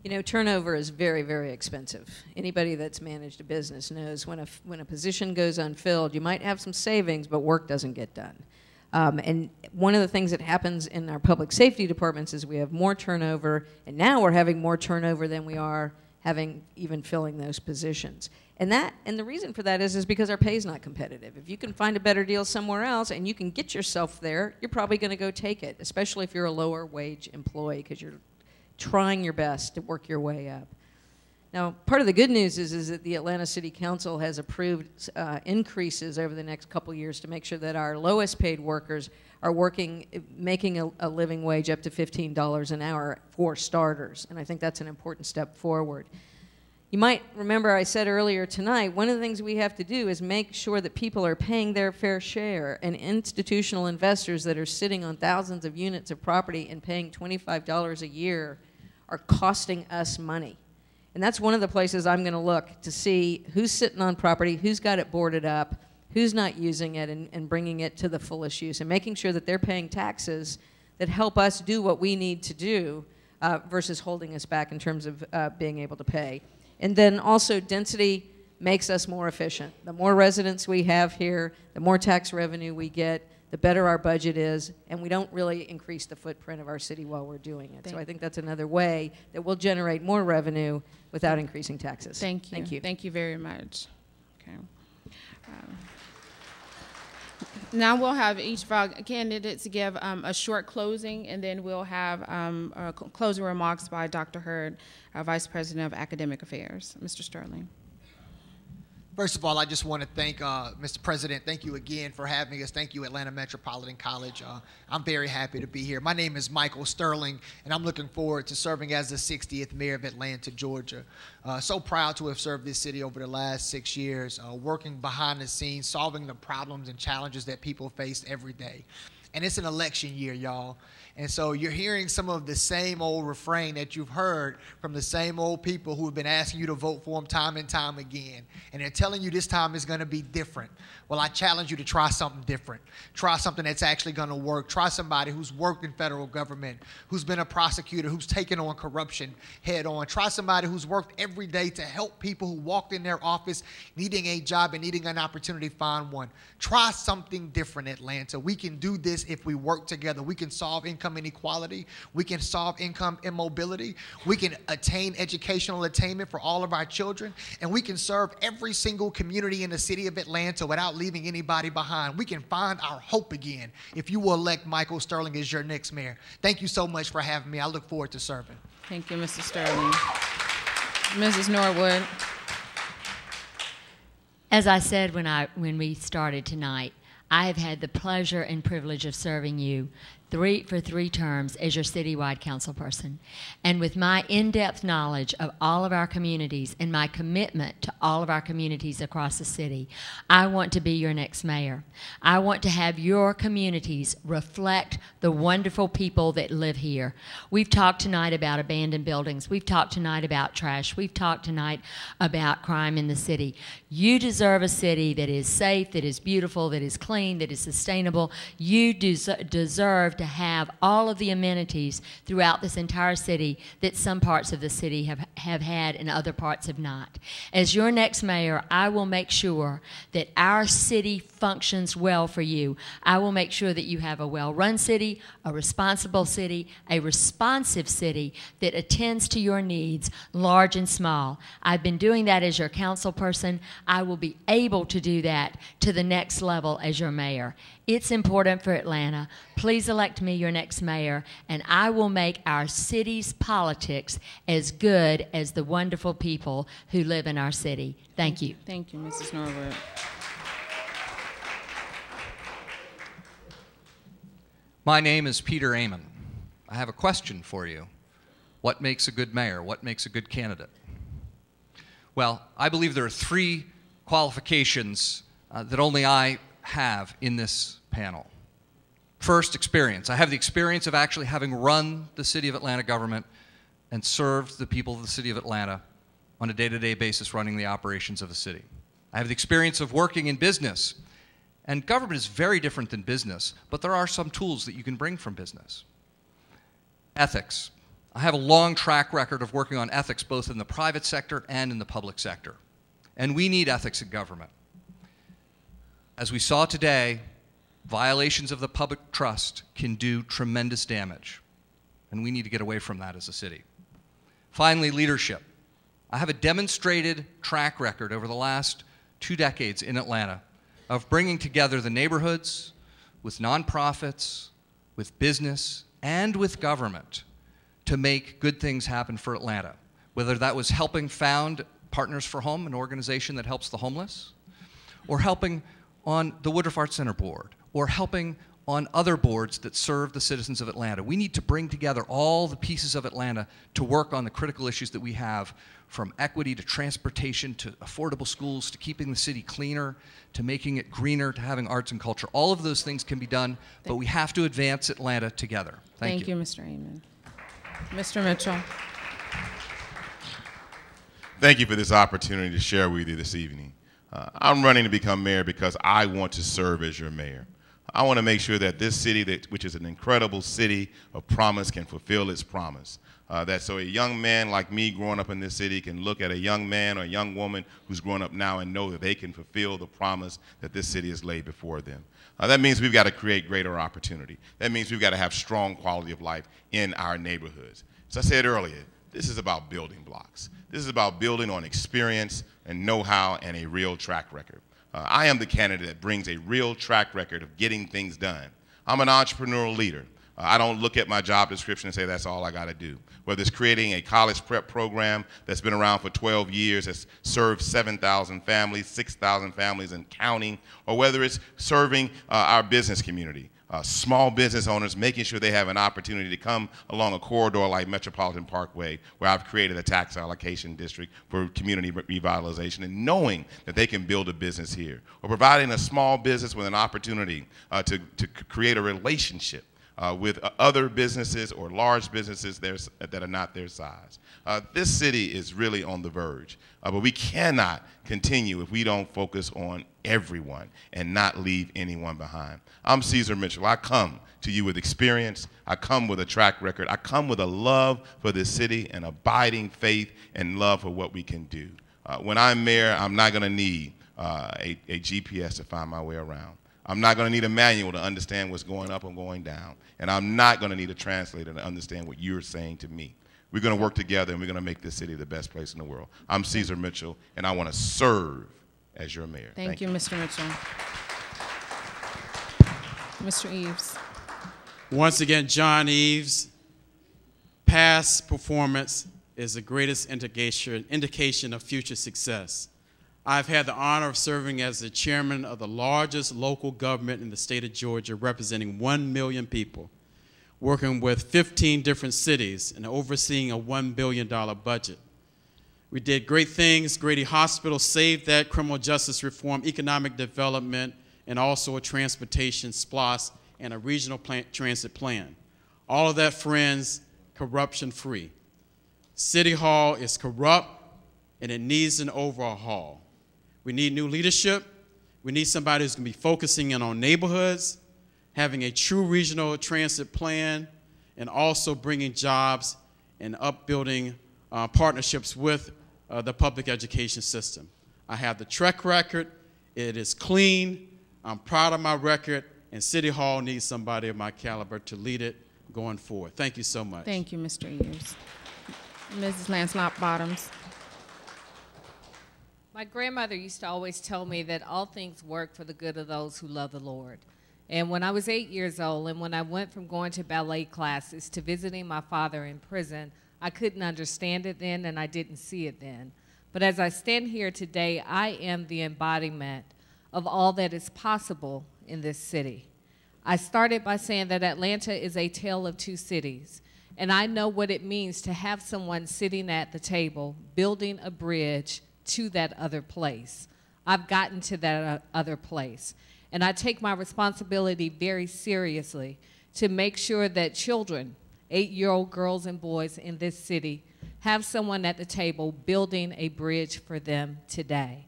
You know, turnover is very, very expensive. Anybody that's managed a business knows when a position goes unfilled, you might have some savings, but work doesn't get done. And one of the things that happens in our public safety departments is we have more turnover, and now we're having more turnover than we are having even filling those positions. And the reason for that is because our pay is not competitive. If you can find a better deal somewhere else and you can get yourself there, you're probably going to go take it, especially if you're a lower wage employee because you're trying your best to work your way up. Now, part of the good news is that the Atlanta City Council has approved increases over the next couple years to make sure that our lowest paid workers are making a living wage up to $15 an hour for starters, and I think that's an important step forward. You might remember I said earlier tonight, one of the things we have to do is make sure that people are paying their fair share, and institutional investors that are sitting on thousands of units of property and paying $25 a year are costing us money. And that's one of the places I'm going to look to see who's sitting on property, who's got it boarded up, who's not using it and bringing it to the fullest use, and making sure that they're paying taxes that help us do what we need to do versus holding us back in terms of being able to pay. And then also density makes us more efficient. The more residents we have here, the more tax revenue we get, the better our budget is, and we don't really increase the footprint of our city while we're doing it. So I think that's another way that we'll generate more revenue without increasing taxes. Thank you. Thank you. Thank you very much. Okay. Now we'll have each of our candidates give a short closing, and then we'll have closing remarks by Dr. Hurd, our Vice President of Academic Affairs. Mr. Sterling. First of all, I just want to thank Mr. President. Thank you again for having us. Thank you, Atlanta Metropolitan College. I'm very happy to be here. My name is Michael Sterling, and I'm looking forward to serving as the 60th Mayor of Atlanta, Georgia. So proud to have served this city over the last 6 years, working behind the scenes, solving the problems and challenges that people face every day. And it's an election year, y'all. And so you're hearing some of the same old refrain that you've heard from the same old people who have been asking you to vote for them time and time again. And they're telling you this time is going to be different. Well, I challenge you to try something different. Try something that's actually going to work. Try somebody who's worked in federal government, who's been a prosecutor, who's taken on corruption head on. Try somebody who's worked every day to help people who walked in their office needing a job and needing an opportunity to find one. Try something different, Atlanta. We can do this if we work together. We can solve income inequality. We can solve income immobility. We can attain educational attainment for all of our children. And we can serve every single community in the city of Atlanta without leaving anybody behind. We can find our hope again if you will elect Michael Sterling as your next mayor. Thank you so much for having me. I look forward to serving. Thank you, Mr. Sterling. Mrs. Norwood. As I said when we started tonight, I have had the pleasure and privilege of serving you for 3 terms as your citywide councilperson. And with my in-depth knowledge of all of our communities and my commitment to all of our communities across the city, I want to be your next mayor. I want to have your communities reflect the wonderful people that live here. We've talked tonight about abandoned buildings. We've talked tonight about trash. We've talked tonight about crime in the city. You deserve a city that is safe, that is beautiful, that is clean, that is sustainable. You deserve to have all of the amenities throughout this entire city that some parts of the city have had and other parts have not. As your next mayor, I will make sure that our city functions well for you. I will make sure that you have a well-run city, a responsible city, a responsive city that attends to your needs, large and small. I've been doing that as your council person. I will be able to do that to the next level as your mayor. It's important for Atlanta. Please elect me your next mayor, and I will make our city's politics as good as the wonderful people who live in our city. Thank you. Thank you, Mrs. Norwood. My name is Peter Amon. I have a question for you. What makes a good mayor? What makes a good candidate? Well, I believe there are 3 qualifications that only I have in this panel. First, experience. I have the experience of actually having run the City of Atlanta government and served the people of the City of Atlanta on a day-to-day basis running the operations of the city. I have the experience of working in business, and government is very different than business, but there are some tools that you can bring from business. Ethics. I have a long track record of working on ethics both in the private sector and in the public sector, and we need ethics in government. As we saw today, violations of the public trust can do tremendous damage, and we need to get away from that as a city. Finally, leadership. I have a demonstrated track record over the last 2 decades in Atlanta of bringing together the neighborhoods with nonprofits, with business, and with government to make good things happen for Atlanta, whether that was helping found Partners for Home, an organization that helps the homeless, or helping on the Woodruff Arts Center board, or helping on other boards that serve the citizens of Atlanta. We need to bring together all the pieces of Atlanta to work on the critical issues that we have, from equity to transportation to affordable schools to keeping the city cleaner to making it greener to having arts and culture. All of those things can be done, but we have to advance Atlanta together. Thank you. Mr. Amon. Mr. Mitchell. Thank you for this opportunity to share with you this evening. I'm running to become mayor because I want to serve as your mayor. I want to make sure that this city, which is an incredible city of promise, can fulfill its promise. That so a young man like me growing up in this city can look at a young man or a young woman who's growing up now and know that they can fulfill the promise that this city has laid before them. That means we've got to create greater opportunity. That means we've got to have strong quality of life in our neighborhoods. As I said earlier, this is about building blocks. This is about building on experience and know-how and a real track record. I am the candidate that brings a real track record of getting things done. I'm an entrepreneurial leader. I don't look at my job description and say that's all I got to do. Whether it's creating a college prep program that's been around for 12 years, that's served 7,000 families, 6,000 families and counting, or whether it's serving our business community. Small business owners, making sure they have an opportunity to come along a corridor like Metropolitan Parkway, where I've created a tax allocation district for community revitalization, and knowing that they can build a business here, or providing a small business with an opportunity to create a relationship with other businesses or large businesses that are not their size. This city is really on the verge, but we cannot continue if we don't focus on everyone and not leave anyone behind. I'm Caesar Mitchell. I come to you with experience. I come with a track record. I come with a love for this city and abiding faith and love for what we can do. When I'm mayor, I'm not going to need a GPS to find my way around. I'm not going to need a manual to understand what's going up and going down. And I'm not going to need a translator to understand what you're saying to me. We're going to work together, and we're going to make this city the best place in the world. I'm Caesar Mitchell, and I want to serve as your mayor. Thank you, Mr. Mitchell. Mr. Eves. Once again, John Eves. Past performance is the greatest indication of future success. I've had the honor of serving as the chairman of the largest local government in the state of Georgia, representing 1 million people, working with 15 different cities and overseeing a $1 billion budget. We did great things. Grady Hospital saved that, criminal justice reform, economic development, and also a transportation SPLOST and a regional transit plan. All of that, friends, corruption-free. City Hall is corrupt, and it needs an overhaul. We need new leadership. We need somebody who's going to be focusing in on neighborhoods, having a true regional transit plan, and also bringing jobs and upbuilding partnerships with the public education system. I have the track record. It is clean. I'm proud of my record, and City Hall needs somebody of my caliber to lead it going forward. Thank you so much. Thank you, Mr. Eves. Mrs. Lancelot Bottoms. My grandmother used to always tell me that all things work for the good of those who love the Lord. And when I was 8 years old, and when I went from going to ballet classes to visiting my father in prison, I couldn't understand it then, and I didn't see it then. But as I stand here today, I am the embodiment of all that is possible in this city. I started by saying that Atlanta is a tale of two cities, and I know what it means to have someone sitting at the table, building a bridge to that other place. I've gotten to that other place, and I take my responsibility very seriously to make sure that children, 8-year-old girls and boys in this city, have someone at the table building a bridge for them today.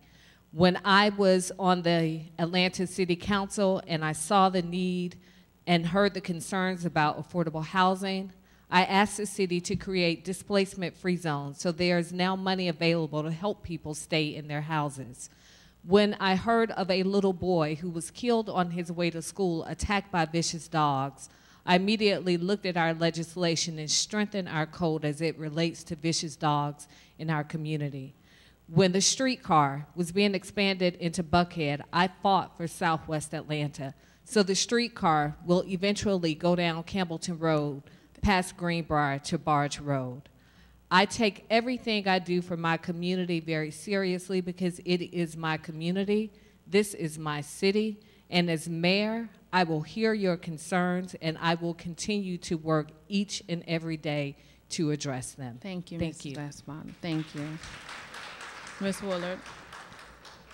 When I was on the Atlanta City Council and I saw the need and heard the concerns about affordable housing, I asked the city to create displacement-free zones, so there's now money available to help people stay in their houses. When I heard of a little boy who was killed on his way to school, attacked by vicious dogs, I immediately looked at our legislation and strengthened our code as it relates to vicious dogs in our community. When the streetcar was being expanded into Buckhead, I fought for Southwest Atlanta, so the streetcar will eventually go down Campbellton Road, past Greenbrier to Barge Road. I take everything I do for my community very seriously because it is my community, this is my city, and as mayor, I will hear your concerns and I will continue to work each and every day to address them. Thank you, Thank Mrs. you. Glassbottom. Thank you. Ms. Woolard.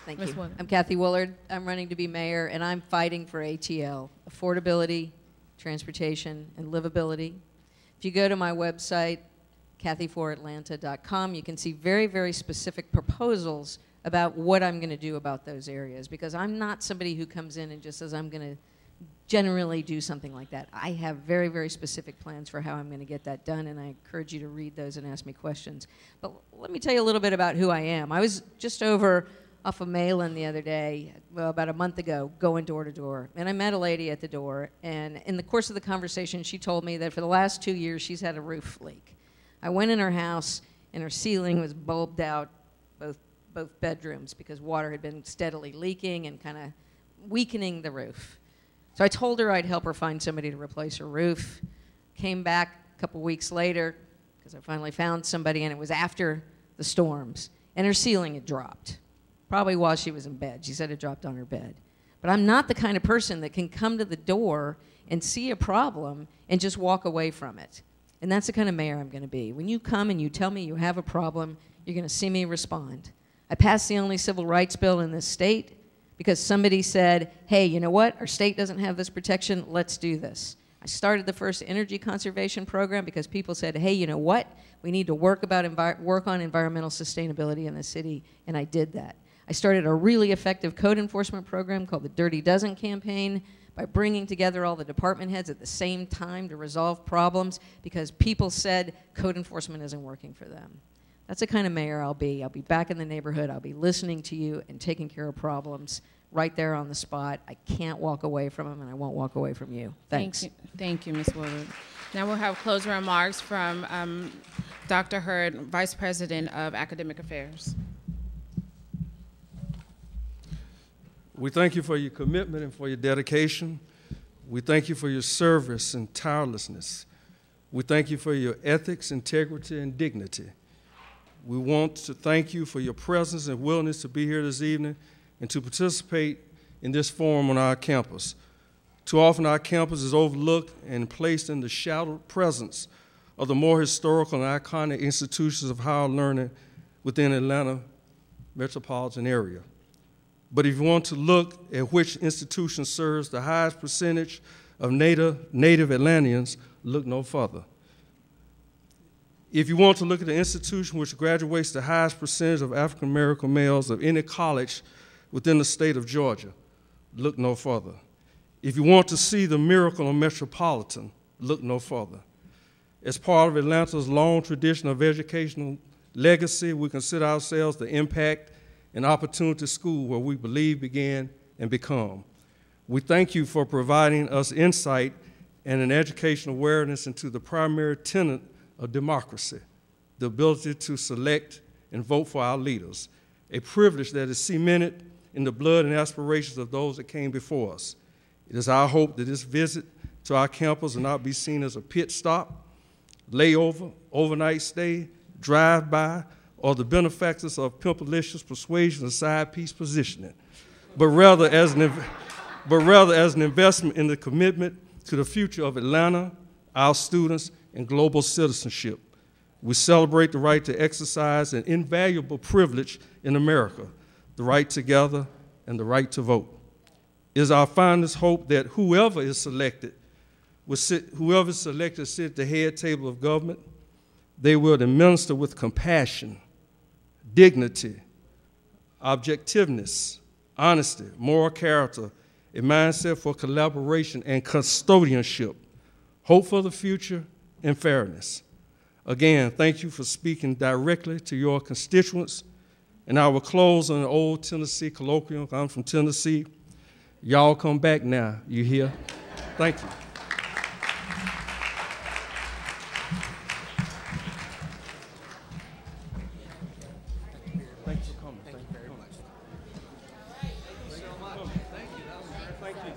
Thank Ms. you. Woolard. I'm Kathy Woolard. I'm running to be mayor, and I'm fighting for ATL, affordability, transportation, and livability. If you go to my website, kathyforatlanta.com, you can see very, very specific proposals about what I'm going to do about those areas, because I'm not somebody who comes in and just says I'm going to generally do something like that. I have very, very specific plans for how I'm going to get that done, and I encourage you to read those and ask me questions. But let me tell you a little bit about who I am. I was just over off of Malin the other day, well, about a month ago, going door to door, and I met a lady at the door, and in the course of the conversation, she told me that for the last 2 years, she's had a roof leak. I went in her house, and her ceiling was bulbed out, both bedrooms, because water had been steadily leaking and kind of weakening the roof. So I told her I'd help her find somebody to replace her roof. Came back a couple weeks later, because I finally found somebody, and it was after the storms, and her ceiling had dropped. Probably while she was in bed. She said it dropped on her bed. But I'm not the kind of person that can come to the door and see a problem and just walk away from it. And that's the kind of mayor I'm going to be. When you come and you tell me you have a problem, you're going to see me respond. I passed the only civil rights bill in this state because somebody said, hey, you know what? Our state doesn't have this protection. Let's do this. I started the first energy conservation program because people said, hey, you know what? We need to work on environmental sustainability in the city, and I did that. I started a really effective code enforcement program called the Dirty Dozen campaign by bringing together all the department heads at the same time to resolve problems because people said code enforcement isn't working for them. That's the kind of mayor I'll be. I'll be back in the neighborhood. I'll be listening to you and taking care of problems right there on the spot. I can't walk away from them, and I won't walk away from you. Thanks. Thank you, Ms. Woodward. Now we'll have closing remarks from Dr. Hurd, Vice President of Academic Affairs. We thank you for your commitment and for your dedication. We thank you for your service and tirelessness. We thank you for your ethics, integrity, and dignity. We want to thank you for your presence and willingness to be here this evening and to participate in this forum on our campus. Too often our campus is overlooked and placed in the shadowed presence of the more historical and iconic institutions of higher learning within the Atlanta metropolitan area. But if you want to look at which institution serves the highest percentage of native Atlanteans, look no further. If you want to look at the institution which graduates the highest percentage of African American males of any college within the state of Georgia, look no further. If you want to see the miracle of Metropolitan, look no further. As part of Atlanta's long tradition of educational legacy, we consider ourselves the impact and opportunity school where we believe, began, and become. We thank you for providing us insight and an educational awareness into the primary tenet of democracy, the ability to select and vote for our leaders, a privilege that is cemented in the blood and aspirations of those that came before us. It is our hope that this visit to our campus will not be seen as a pit stop, layover, overnight stay, drive-by, or the benefactors of pimpalicious persuasion or side piece positioning, but rather as an investment in the commitment to the future of Atlanta, our students, and global citizenship. We celebrate the right to exercise an invaluable privilege in America, the right to gather and the right to vote. It is our fondest hope that whoever is selected to sit at the head table of government, they will administer with compassion, dignity, objectiveness, honesty, moral character, a mindset for collaboration and custodianship, hope for the future, and fairness. Again, thank you for speaking directly to your constituents. And I will close on an old Tennessee colloquial. I'm from Tennessee. Y'all come back now. You hear? Thank you. Thank you for coming. Thank you very much. Thank you so much. Thank you. Thank you.